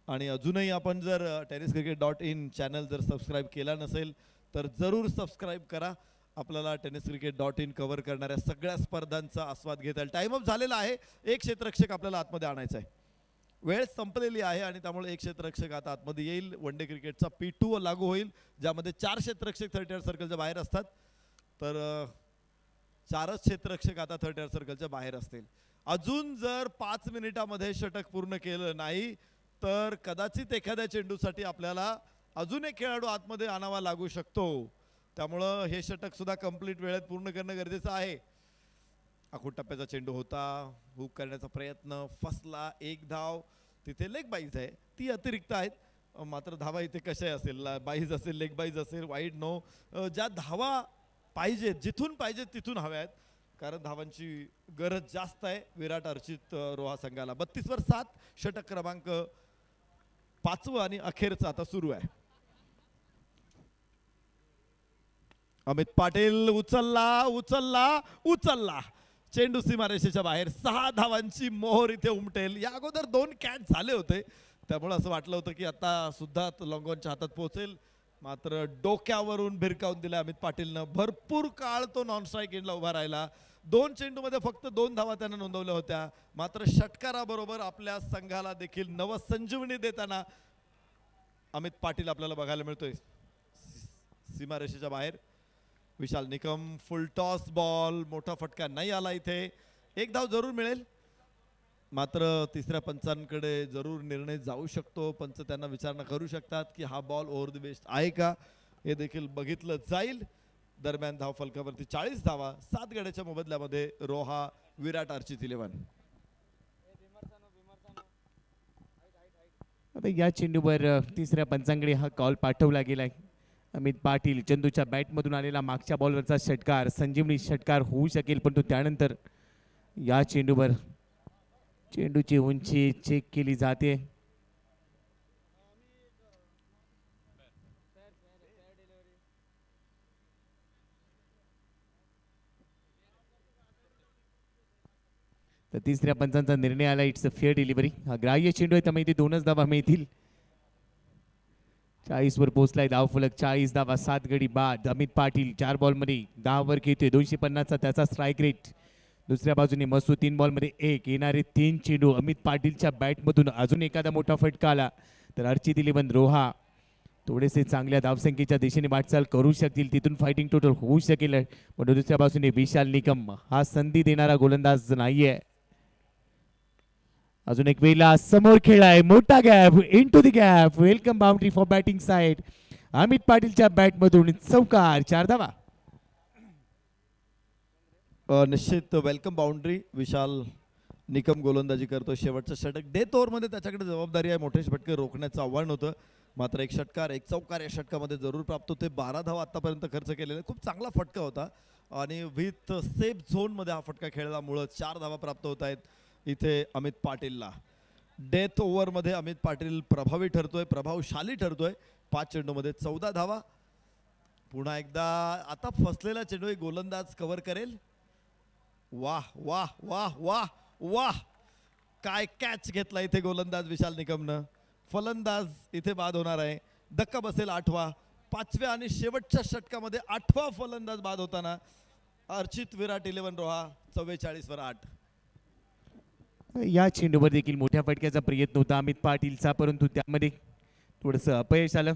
आणि अजूनही आपण जर tenniscricket.in चॅनल जर सबस्क्राईब केला नसेल तर जरूर सबस्क्राईब करा. आपल्याला tenniscricket.in कव्हर करणाऱ्या सगळ्या स्पर्धांचा आस्वाद घेता येईल. टाइम अप झालेला आहे. एक क्षेत्ररक्षक आपल्याला आतमध्ये आणायचा आहे. वेळ संपलेली आहे आणि त्यामुळे एक क्षेत्ररक्षक आता आतमध्ये येईल. वन डे क्रिकेटचा P2 लागू होईल ज्यामध्ये 4 क्षेत्ररक्षक 30 सर्कलच्या बाहेर असतात. तर 4च क्षेत्ररक्षक आता 30 सर्कलच्या बाहेर असतील. अजून जर 5 मिनिटामध्ये षटक पूर्ण केलं नाही तर कदाचित एखाद्या चेंडूसाठी आपल्याला अजून एक खेळाडू आतमध्ये आणावा लागू शकतो. त्यामुळं हे षटक सुद्धा कंप्लीट वेळेत पूर्ण करणं गरजेचं आहे. आखूड टप्प्याचा चेंडू होता, हुक करण्याचा प्रयत्न फसला, एक धाव. तिथे लेग बाईज आहे ती अतिरिक्त आहेत. मात्र धावा इथे कशा असेल, बाईज असेल, लेग बाईज असेल, वाईड नो. ज्या धावा पाहिजेत जिथून पाहिजेत तिथून हव्या आहेत कारण धावांची गरज जास्त आहे विराट अर्चित रोहा संघाला. 32 वर 7 षटक क्रमांक 5 आणि अखेरचा आता सुरू आहे. अमित पाटील उचलला उचलला उचलला चेंडू सीमारेषेच्या बाहेर. 6 धावांची मोहर इथे उमटेल. या अगोदर 2 कॅच झाले होते त्यामुळे असं वाटलं होतं की आता सुद्धा लॉंगॉनच्या हातात पोहोचेल. मात्र डोक्यावरून भिरकावून दिला अमित पाटीलनं. भरपूर काळ तो नॉन स्ट्राईक एंडला उभा राहिला. 2 चेंडूमध्ये फक्त 2 धावा त्यानं नोंदवल्या होत्या. मात्र षटकाराबरोबर आपल्या संघाला देखील नवसंजीवनी देताना अमित पाटील आपल्याला बघायला मिळतोय. सीमारेषेच्या बाहेर विशाल निकम फुल टॉस बॉल. मोठा फटका नाही आला इथे. एक धाव जरूर मिळेल मात्र तिसऱ्या पंचांकडे जरूर निर्णय जाऊ शकतो. पंच त्यांना विचारणा करू शकतात की हा बॉल ओव्हर द बेस्ट आहे का हे देखील बघितलं जाईल. दरम्यान धाव फलकावरती 40 धावा 7 गड्याच्या मोबदल्यामध्ये रोहा विराट अर्चित 11. आता या चेंडूवर तिसऱ्या पंचांकडे हा कॉल पाठवला गेलाय. अमित पाटील चंदूच्या बॅटमधून आलेला मागच्या बॉलवरचा षटकार संजीवनी षटकार होऊ शकेल परंतु त्यानंतर या चेंडूवर चेंडूची उंची चेक केली जाते. तर तिसऱ्या पंचांचा निर्णय आला. It's a fair delivery. हा ग्राह्य चेंडू आहे त्यामुळे इथे 2च धावा मिळतील. 40 वर पोहोचलाय धाव फलक. 40 धावा 7 गडी बाद. अमित पाटील 4 बॉलमध्ये 10 वर घेतोय. 250चा त्याचा स्ट्राईक रेट. दुसऱ्या बाजूने मसू 3 बॉलमध्ये 1. येणारे 3 चेंडू अमित पाटीलच्या बॅटमधून अजून एखादा मोठा फटका आला तर अर्चित 11 रोहा थोडेसे चांगल्या धावसंख्येच्या दिशेने वाटचाल करू शकतील. तिथून फायटिंग टोटल होऊ शकेल. पण दुसऱ्या बाजूने विशाल निकम हा संधी देणारा गोलंदाज नाहीये. अजून एक वेळेला समोर खेळाय. मोठा gap into the gap. Welcome boundary for batting side. Amit पाटीलच्या बॅटमधून चौकार 4 धावा. निश्चित वेलकम बाउंड्री. विशाल निकम गोलंदाजी करतो. शेवटचं षटक डेथ ओव्हरमध्ये त्याच्याकडे जबाबदारी आहे. मोठे षटके रोखण्याचं आव्हान होतं मात्र एक षटकार एक चौकार या षटकामध्ये जरूर प्राप्त होते. 12 धावा आतापर्यंत खर्च केलेले. खूप चांगला फटका होता आणि विथ सेफ झोनमध्ये हा फटका खेळल्यामुळं 4 धावा प्राप्त होत आहेत इथे अमित पाटीलला. डेथ ओव्हरमध्ये अमित पाटील प्रभावी ठरतोय, प्रभावशाली ठरतोय. 5 चेंडूमध्ये 14 धावा. पुन्हा एकदा आता फसलेला चेंडू गोलंदाज कव्हर करेल. वाह वाह वाह वाह वाह काय कॅच घेतला इथे गोलंदाज विशाल निकमनं. फलंदाज इथे बाद होणार आहे. धक्का बसेल 8वा. 5व्या आणि शेवटच्या षटकामध्ये 8वा फलंदाज बाद होताना अर्चित विराट 11 रोहा 44 वर 8. या चेंडूवर देखील मोठ्या फटक्याचा प्रयत्न होता अमित पाटीलचा परंतु त्यामध्ये थोडंसं अपयश आलं.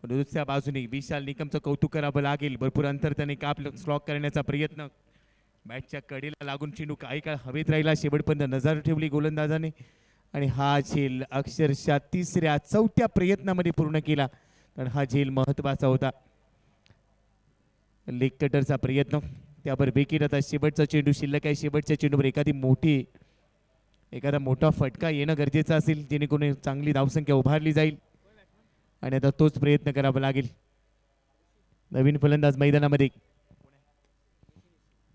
दुसऱ्या बाजूने विशाल निकमचं कौतुक करावं लागेल. भरपूर अंतर त्याने कापलं. स्लॉक करण्याचा प्रयत्न. बॅटच्या कडेला लागून चेंडू काही काळ हवेत राहिला. शेवटपर्यंत नजर ठेवली गोलंदाजाने आणि हा झेल अक्षरशः 3ऱ्या-4थ्या प्रयत्नामध्ये पूर्ण केला कारण हा झेल महत्त्वाचा होता. लेग कटरचा प्रयत्न त्यावर विकेट. आता शेवटचा चेंडू शिल्लक आहे. शेवटच्या चेंडूवर एखादा मोठा फटका येणं गरजेचं असेल जेणेकरून चांगली धावसंख्या उभारली जाईल आणि आता तोच प्रयत्न करावा लागेल. नवीन फलंदाज मैदानामध्ये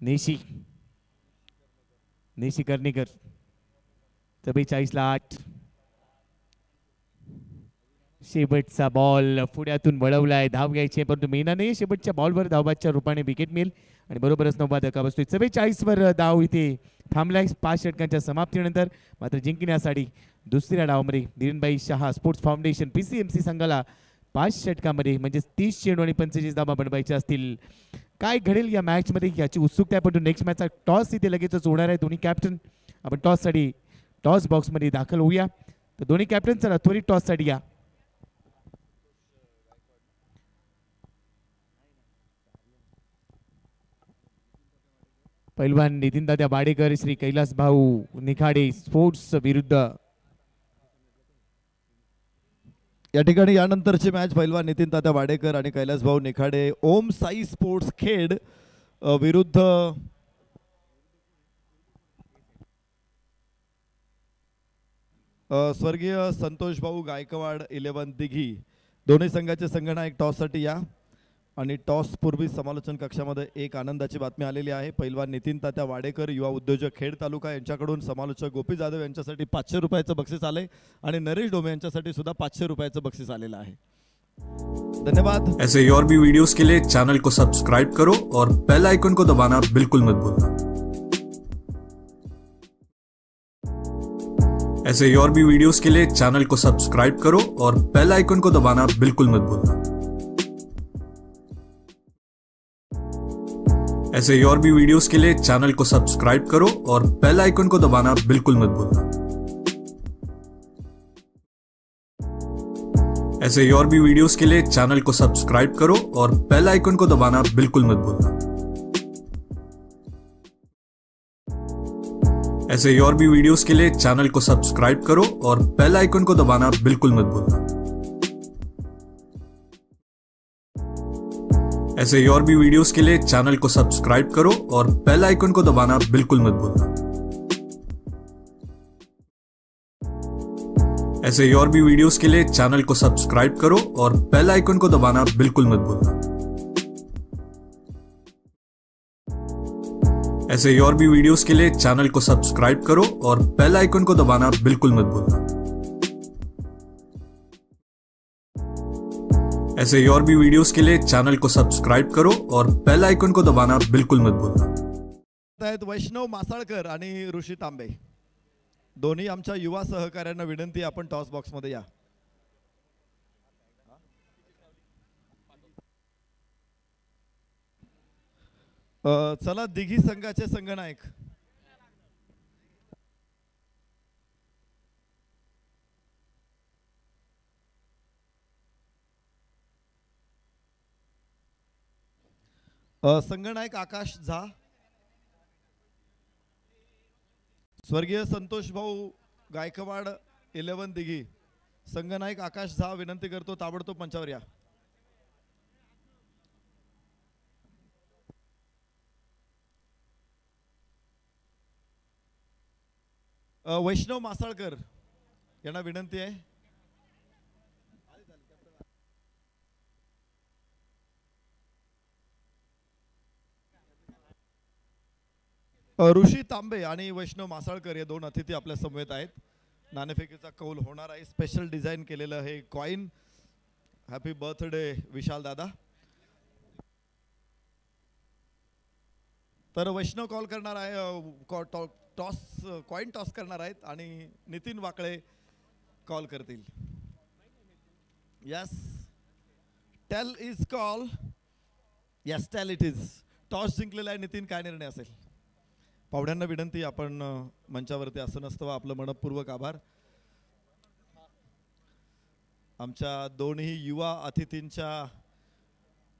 नेशी कर्णिकर. 44 ला 8. शेवटचा बॉल पुढ्यातून वळवलाय, धाव घ्यायची परंतु मेनाने शेवटच्या बॉलवर धावबादच्या रूपाने विकेट मिळेल आणि बरोबरच 9 धक्का बसतोय. 44 वर धाव इथे थांबलाय 5 षटकांच्या समाप्तीनंतर. मात्र जिंकण्यासाठी दुसऱ्या डावामध्ये धीरनभाई शहा स्पोर्ट्स फाउंडेशन PCMC संघाला 5 षटकामध्ये म्हणजे 30 चेंडू आणि 45 धावा बनवायच्या असतील. काय घडेल या मॅच मध्ये याची उत्सुकता आहे. पण नेक्स्ट मॅचचा टॉस इथे लगेचच होणार आहे. दोन्ही कॅप्टन आपण टॉससाठी टॉस बॉक्समध्ये दाखल होऊया. तर दोन्ही कॅप्टन चला त्वरित टॉससाठी या. पैलवान नितीन दादा वाडेकर श्री कैलास भाऊ निखाडे स्पोर्ट्स विरुद्ध. या ठिकाणी यानंतरची मॅच पैलवान नितीन तात्या वाडेकर आणि कैलास भाऊ निखाडे ओम साई स्पोर्ट्स खेड विरुद्ध स्वर्गीय संतोष भाऊ गायकवाड 11 दिघी. दोन्ही संघाचे संघनायक टॉससाठी या. आणि टॉस पूर्वी समालोचन कक्षामध्ये एक आनंदाची बातमी आलेली आहे. पैलवान नितीन तात्या वाडेकर युवा उद्योजक खेड तालुका यांच्याकडून समालोचक गोपी जाधव यांच्यासाठी 500 रुपयाचं बक्षीस आले आणि नरेश डोमे यांच्यासाठी सुद्धा 500 रुपयाचं बक्षीस आलेलं आहे. धन्यवाद. ऐसे और भी वीडियोस के लिए चैनल को सब्सक्राइब करो और बेल आइकन को दबाना बिल्कुल मत भूलना. ऐसे और भी वीडियोस के लिए चैनल को सब्सक्राइब करो और बेल आइकन को दबाना बिल्कुल मत भूलना. ऐसे और भी वीडियोस के लिए चैनल को सब्सक्राइब करो और बेल आइकन को दबाना बिल्कुल मत भूलना. ऐसे और भी वीडियोस के लिए चैनल को सब्सक्राइब करो और बेल आइकन को दबाना बिल्कुल मत भूलना. ऐसे और भी वीडियोस के लिए चैनल को सब्सक्राइब करो और बेल आइकन को दबाना बिल्कुल मत भूलना. ऐसे और भी वीडियोस के लिए चैनल को सब्सक्राइब करो और बेल आइकन को दबाना बिल्कुल मत भूलना. ऐसे और भी वीडियोस के लिए चैनल को सब्सक्राइब करो और बेल आइकन को दबाना बिल्कुल मत भूलना. ऐसे और भी वीडियोस के लिए चैनल को सब्सक्राइब करो और बेल आइकन को दबाना बिल्कुल मत भूलना. ऐसे और भी वीडियोस के लिए चैनल को सब्सक्राइब करो और बेल आइकन को दबाना बिल्कुल मत भूलना. वैष्णव मासाळकर आणि ऋषी तांबे दोन्ही आमच्या युवा सहकाऱ्यांना विनंती, आपण टॉस बॉक्स मध्ये या. चला दिघी संघाचे संघनायक संघनायक आकाश झा. स्वर्गीय संतोष भाऊ गायकवाड 11 दिघी. संघनायक आकाश झा विनंती करतो ताबडतोब मंचावर या. वैष्णव मासाळकर यांना विनंती आहे. ऋषी तांबे आणि वैष्णव मासाळकर हे दोन अतिथी आपल्या समवेत आहेत. नाणेफेकीचा कौल होणार आहे. स्पेशल डिझाईन केलेलं हे कॉइन. हॅपी बर्थडे विशाल दादा. तर वैष्णव कॉल करणार आहे, टॉस कॉइन टॉस करणार आहेत आणि नितीन वाकळे कॉल करतील. Yes tail is call. Yes tail it is. Toss जिंकलेला आहे नितीन, काय निर्णय असेल? पाहुण्यांना विनंती, आपण मंचावरती असं नसतं. आपलं मनपूर्वक आभार. आमच्या दोन्ही युवा अतिथींच्या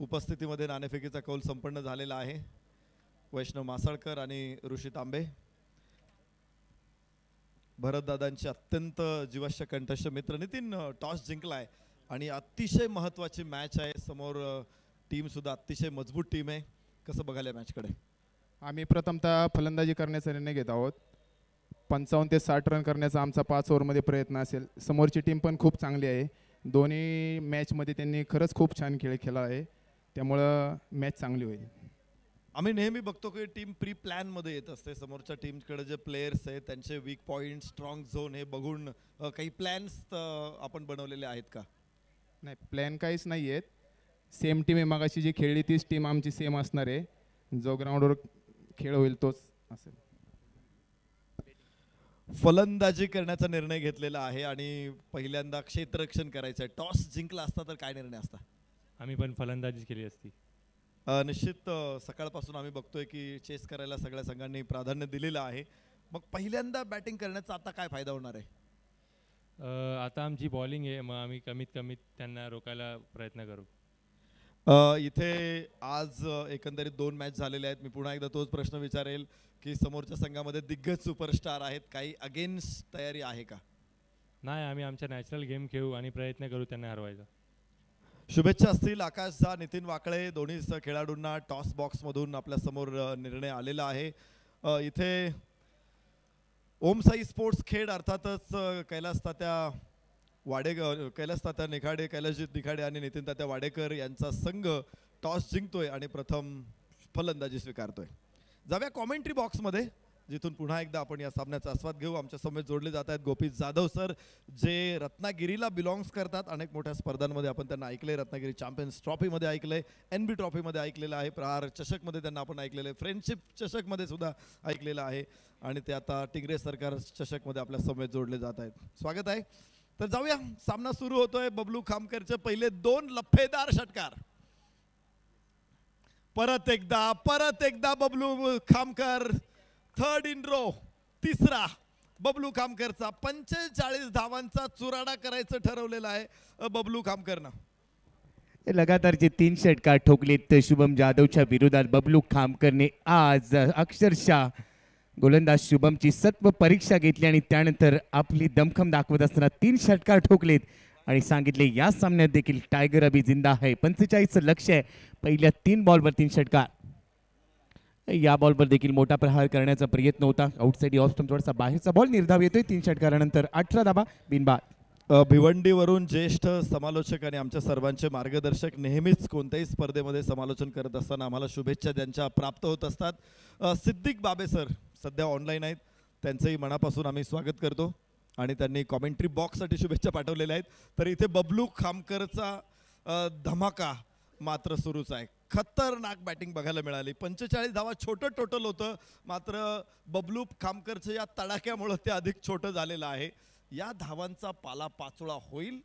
उपस्थितीमध्ये नाणेफेकीचा कौल संपन्न झालेला आहे. वैष्णव मासाळकर आणि ऋषी तांबे भरतदादांचे अत्यंत जीवाश्य कंठस्थ मित्र. नितीन टॉस जिंकलाय आणि अतिशय महत्त्वाची मॅच आहे समोर. टीम सुद्धा अतिशय मजबूत टीम आहे. कसं बघायला मॅचकडे? आम्ही प्रथमतः फलंदाजी करण्याचा निर्णय घेत आहोत. 55 ते 60 रन करण्याचा आमचा 5 ओव्हरमध्ये प्रयत्न असेल. समोरची टीम पण खूप चांगली आहे. दोन्ही मॅचमध्ये त्यांनी खरंच खूप छान खेळ खेळला आहे, त्यामुळं मॅच चांगली होईल. आम्ही नेहमी बघतो की टीम प्री प्लॅन मध्ये येत असते. समोरच्या टीमकडे जे प्लेयर्स आहेत त्यांचे वीक पॉइंट, स्ट्रॉंग झोन हे बघून काही प्लॅन्स आपण बनवलेले आहेत का? नाही, प्लॅन काहीच नाही आहेत. सेम टीम आहे, मगाशी जी खेळली तीच टीम आमची सेम असणार आहे. जो ग्राउंडवर खेळ होईल तोच असेल. फलंदाजी करण्याचा निर्णय घेतलेला आहे आणि पहिल्यांदा क्षेत्ररक्षण करायचं आहे. टॉस जिंकला असता तर काय निर्णय असता? आम्ही पण फलंदाजीच केली असती. निश्चित सकाळपासून आम्ही बघतोय की चेस करायला सगळ्या संघांनी प्राधान्य दिलेलं आहे. मग पहिल्यांदा बॅटिंग करण्याचा आता काय फायदा होणार आहे? आता आमची बॉलिंग आहे, मग आम्ही कमीत कमीत त्यांना रोखायला प्रयत्न करू. इथे आज एकंदरीत 2 मॅच झालेले आहेत. मी पुन्हा एकदा तोच प्रश्न विचारेल की समोरच्या संघामध्ये दिग्गज सुपरस्टार आहेत, काही अगेन्स्ट तयारी आहे का? नाही, आम्ही आमच्या नॅचरल गेम खेळू आणि प्रयत्न करू त्यांना हरवायचा. शुभेच्छा असतील आकाश झा, नितीन वाकळे दोन्ही खेळाडूंना टॉस बॉक्समधून आपल्या समोर निर्णय आलेला आहे. इथे ओम साई स्पोर्ट्स खेड अर्थातच कैलास तात्या निखाडे, कैलासजीत निखाडे आणि नितीन तात्या वाडेकर यांचा संघ टॉस जिंकतोय आणि प्रथम फलंदाजी स्वीकारतोय. जाऊया कॉमेंट्री बॉक्समध्ये, जिथून पुन्हा एकदा आपण या सामन्याचा आस्वाद घेऊ. आमच्या समोर जोडले जात आहेत गोपी जाधव सर, जे रत्नागिरीला बिलॉंग्स करतात. अनेक मोठ्या स्पर्धांमध्ये आपण त्यांना ऐकलंय. रत्नागिरी चॅम्पियन्स ट्रॉफीमध्ये ऐकलंय, NB ट्रॉफीमध्ये ऐकलेलं आहे, प्रहार चषकमध्ये त्यांना आपण ऐकलेलं आहे, फ्रेंडशिप चषकमध्ये सुद्धा ऐकलेलं आहे आणि ते आता टिगरे सरकार चषकमध्ये आपल्या समोर जोडले जात आहेत. स्वागत आहे. तर जाऊया, सामना सुरू होतोय. बबलू खामकरचे पहिले 2 लफेदार षटकार. परत एकदा Bablu Khamkar, 3rd in row, तिसरा बबलू खामकरचा. 45 धावांचा चुराडा करायचं ठरवलेलं आहे बबलू खामकरनं. लगातार जे 3 षटकार ठोकलेत शुभम जाधवच्या विरोधात बबलू खामकरने आज अक्षरशः गोलंदाज शुभमची सत्व परीक्षा घेतली आणि त्यानंतर आपली दमखम दाखवत असताना 3 षटकार ठोकलेत आणि सांगितले या सामन्यात देखील टायगर अभी जिंदा आहे. 45चं लक्ष आहे. पहिल्या 3 बॉलवर 3 षटकार. या बॉलवर देखील मोठा प्रहार करण्याचा प्रयत्न होता. आउटसाइड ऑफ स्टंप थोडासा बाहेरचा बॉल निर्धाव येतोय. 3 षटकारानंतर 18 धावा बिनबाद. भिवंडीवरून ज्येष्ठ समालोचक आणि आमच्या सर्वांचे मार्गदर्शक, नेहमीच कोणत्याही स्पर्धेमध्ये समालोचन करत असताना आम्हाला शुभेच्छा त्यांच्या प्राप्त होत असतात. सिद्दीक बाबे सर सध्या ऑनलाईन आहेत, त्यांचंही मनापासून आम्ही स्वागत करतो आणि त्यांनी कॉमेंट्री बॉक्ससाठी शुभेच्छा पाठवलेल्या आहेत. तर इथे बबलू खामकरचा धमाका मात्र सुरूच आहे. खतरनाक बॅटिंग बघायला मिळाली. 45 धावा छोटं टोटल होतं, मात्र बबलू खामकरच्या या तडाख्यामुळं ते अधिक छोटं झालेलं आहे. या धावांचा पाला पाचोळा होईल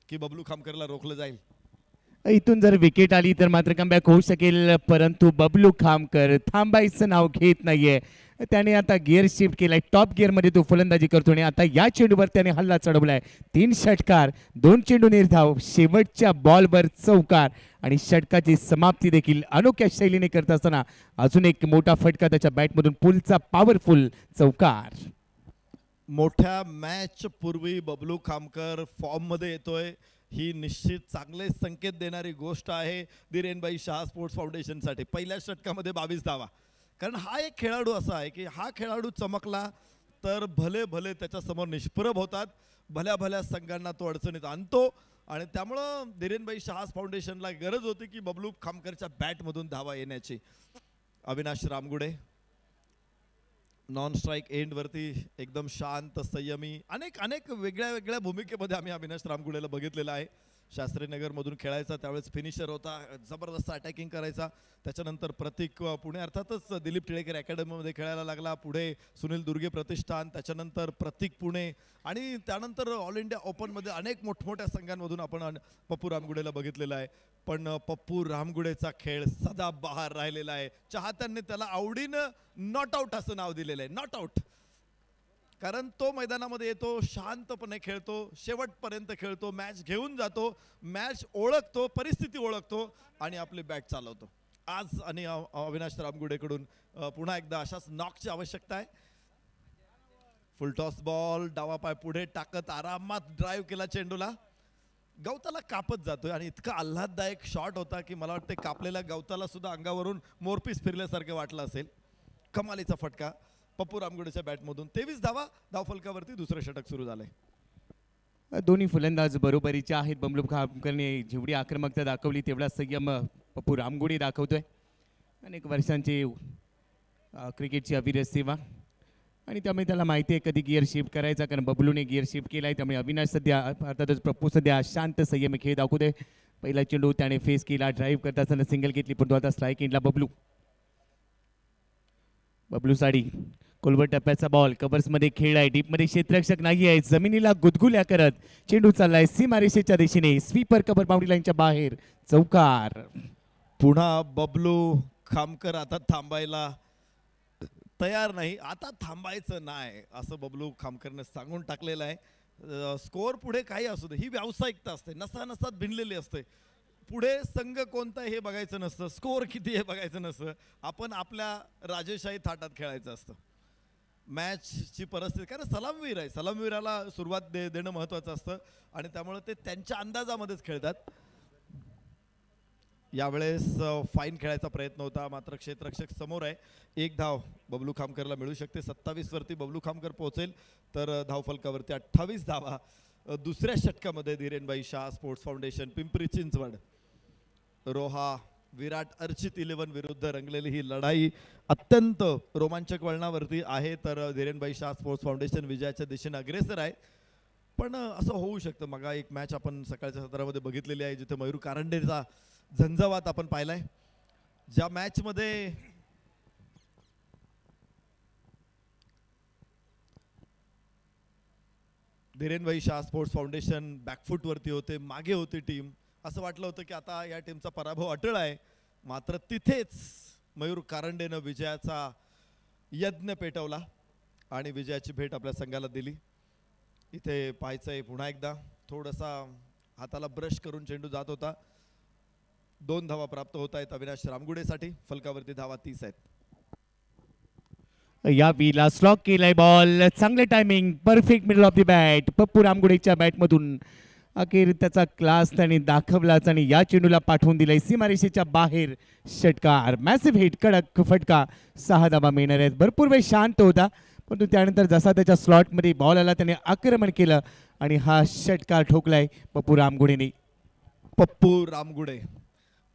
की बबलू खामकरला रोखलं जाईल? इथून जर विकेट आली तर मात्र कमबॅक होऊ शकेल, परंतु बबलू खामकर थांबायचं नाव घेत नाहीये. त्याने आता गिअर शिफ्ट केलाय. टॉप गिअरमध्ये तो फलंदाजी करतो आणि आता या चेंडूवर त्याने हल्ला चढवलाय. 3 षटकार, 2 चेंडू निर्धाव, शेवटच्या बॉलवर चौकार आणि षटकाची समाप्ती देखील अनोख्या शैलीने करत असताना अजून एक मोठा फटका त्याच्या बॅटमधून, पुलचा पॉवरफुल चौकार. मोठ्या मॅच पूर्वी बबलू खामकर फॉर्ममध्ये येतोय, ही निश्चित चांगले संकेत देणारी गोष्ट आहे धीरेनभाई शाह स्पोर्ट्स फाउंडेशनसाठी. पहिल्या षटकामध्ये 22 धावा. कारण हा एक खेळाडू असा आहे की हा खेळाडू चमकला तर भले भले त्याच्यासमोर निष्प्रभ होतात, भल्या भल्या संघांना तो अडचणीत आणतो आणि त्यामुळं धीरेनभाई शाह फाउंडेशनला गरज होती की बबलू खामकरच्या बॅटमधून धावा येण्याची. अविनाश रामगुडे नॉन स्ट्राईक एंडवरती एकदम शांत, संयमी, अनेक वेगळ्या भूमिकेमध्ये आम्ही अविनाश रामगुडेला बघितलेला आहे. शास्त्रीनगरमधून खेळायचा, त्यावेळेस फिनिशर होता, जबरदस्त अटॅकिंग करायचा. त्याच्यानंतर प्रतीक पुणे अर्थातच दिलीप टिळेकर अकॅडमीमध्ये खेळायला लागला, पुढे सुनील दुर्गे प्रतिष्ठान, त्याच्यानंतर प्रतीक पुणे आणि त्यानंतर ऑल इंडिया ओपनमध्ये अनेक मोठमोठ्या संघांमधून आपण पप्पू रामगुडेला बघितलेला आहे. पण पप्पू रामगुडेचा खेळ सदाबहार राहिलेला आहे. चाहत्यांनी त्याला आवडीनं नॉट आउट असं नाव दिलेलं आहे. नॉट आउट कारण तो मैदानामध्ये येतो, शांतपणे खेळतो, शेवटपर्यंत खेळतो, मॅच घेऊन जातो, मॅच ओळखतो, परिस्थिती ओळखतो आणि आपली बॅट चालवतो. आज आणि अविनाश रामगुडेकडून पुन्हा एकदा अशाच नॉकची आवश्यकता आहे. फुल टॉस बॉल, डावा पाय पुढे टाकत आरामात ड्राईव्ह केला चेंडूला. गवताला कापत जातोय आणि इतका आल्हाददायक शॉट होता की मला वाटतं कापलेल्या गवताला सुद्धा अंगावरून मोरपीस फिरल्यासारखं वाटलं असेल. कमालीचा फटका पप्पू रामगुडेच्या बॅटमधून. 23 धावा धावफलकावरती दुसरं षटक सुरू झालंय. दोन्ही फलंदाज बरोबरीचे आहेत. बबलू खामकरने जेवढी आक्रमकता दाखवली तेवढा संयम पप्पू रामगुडे दाखवतोय. अनेक वर्षांची क्रिकेटची अविरत सेवा आणि त्यामुळे त्याला माहिती आहे कधी गिअर शिफ्ट करायचा, कारण बबलूने गिअर शिफ्ट केला आहे. त्यामुळे अविनाश सध्या अर्थातच पप्पू सध्या शांत संयमी खेळ दाखवू दे. पहिला चेंडू त्याने फेस केला, ड्राईव्ह करत असताना सिंगल घेतली, पण तो आता स्ट्राईक एंडला बबलू साडी कोलवर टप्प्याचा बॉल कव्हर्समध्ये खेळलाय, डीपमध्ये क्षेत्ररक्षक नाही आहे, जमिनीला गुदगुल्या करत चेंडू चाललाय सीमारेषेच्या दिशेने, स्वीपर कव्हर बाउंड्री लाईनच्या बाहेर, चौकार. पुन्हा बबलू खामकर आता थांबायला तयार नाही, आता थांबायचं नाही असं बबलू खामकरने सांगून टाकलेलं आहे. स्कोअर पुढे काही असू दे, ही व्यावसायिकता असते, नसानसात भिनलेली असते. पुढे संघ कोणता हे बघायचं नसतं, स्कोअर किती हे बघायचं नसतं, आपण आपल्या राजेशाही थाटात खेळायचं असतं. मॅचची परिस्थिती, कारण सलामवीर आहे, सलामवीराला सुरुवात देणं महत्त्वाचं असतं आणि त्यामुळे ते त्यांच्या अंदाजामध्येच खेळतात. यावेळेस फाईन खेळायचा प्रयत्न होता, मात्र क्षेत्ररक्षक समोर आहे. एक धाव बबलू खामकरला मिळू शकते. 27 वरती बबलू खामकर पोहोचेल तर धावफलकावरती 28 धावा. दुसऱ्या षटकामध्ये धीरेनभाई शाह स्पोर्ट्स फाउंडेशन पिंपरी चिंचवड, रोहा विराट अर्चित 11 विरुद्ध रंगलेली ही लढाई अत्यंत रोमांचक वळणावरती आहे. तर धीरेनभाई शाह स्पोर्ट्स फाउंडेशन विजयाच्या दिशेने अग्रेसर आहे. पण असं होऊ शकतं, मगा एक मॅच आपण सकाळच्या सत्रामध्ये बघितलेली आहे जिथे मयूर कारंडेचा झंझावात आपण पाहिलाय. ज्या मॅचमध्ये धीरेनभाई शाह स्पोर्ट्स फाउंडेशन बॅकफूट वरती होते, मागे होती टीम, असं वाटलं होतं की आता या टीमचा पराभव अटळ आहे. मात्र तिथेच मयूर कारंडेनं विजयाचा यज्ञ पेटवला आणि विजयाची भेट आपल्या संघाला दिली. इथे पाहायचंय पुन्हा एकदा, थोडासा हाताला ब्रश करून चेंडू जात होता. 2 धावा प्राप्त होत आहेत अविनाश रामगुडेसाठी. फलकावरती धावा 30 आहेत. या वीला स्लॉक केलाय बॉल, चांगले timing, perfect middle of the bat. Pappu रामगुडेच्या बॅटमधून अखेर त्याचा क्लास त्याने दाखवलाच आणि या चेंडूला पाठवून दिलाय सीमारेषेच्या बाहेर. षटकार, मॅसिव्ह हिट, कडक फटका. 6 धावा मिळणार आहेत. भरपूर वेळ शांत होता, परंतु त्यानंतर जसा त्याच्या स्लॉटमध्ये बॉल आला त्याने आक्रमण केलं आणि हा षटकार ठोकलाय पप्पू रामगुडेने. पप्पू रामगुडे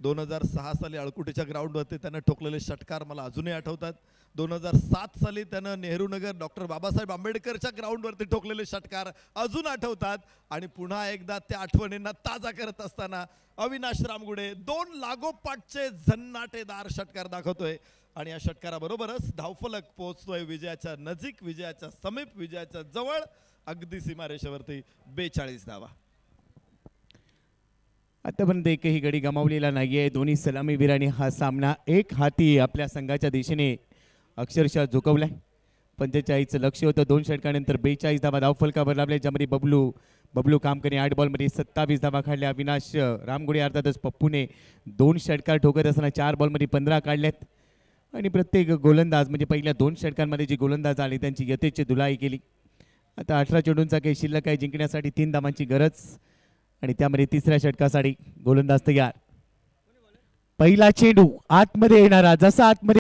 2006 साली अळकुटीच्या ग्राउंडवरती त्यानं ठोकलेले षटकार मला अजूनही आठवतात. 2007 साली त्यानं नेहरूनगर डॉक्टर बाबासाहेब आंबेडकरच्या ग्राउंडवरती ठोकलेले षटकार अजून आठवतात. आणि पुन्हा एकदा त्या आठवणींना ताजा करत असताना अविनाश रामगुडे 2 लागोपाठचे झन्नाटेदार षटकार दाखवतोय आणि या षटकाराबरोबरच धावफलक पोहोचतोय विजयाच्या नजीक, विजयाच्या समीप, विजयाच्या जवळ, अगदी सीमारेषेवरती 42 धावा. आतापर्यंत एकही गडी गमावलेला नाहीये. दोन्ही सलामीवीरांनी हा सामना एक हाती आपल्या संघाच्या दिशेने अक्षरशः झुकवलाय. 45चं लक्ष होतं. 2 षटकानंतर 42 धावा धावफलकावर लाभल्या, ज्यामध्ये बबलू कामकरने 8 बॉलमध्ये 27 धावा काढल्या. अविनाश रामगुडे अर्थातच पप्पूने 2 षटकार ठोकत असताना 4 बॉलमध्ये 15 काढल्यात. आणि प्रत्येक गोलंदाज म्हणजे पहिल्या 2 षटकांमध्ये जे गोलंदाज आले त्यांची यथेची धुलाई केली. आता 18 चेंडूंचा काही शिल्लक आहे. जिंकण्यासाठी 3 धावांची गरज आणि त्यामध्ये तिसऱ्या षटकासाठी गोलंदाज तयार. पहिला चेंडू आतमध्ये येणारा, जसा आतमध्ये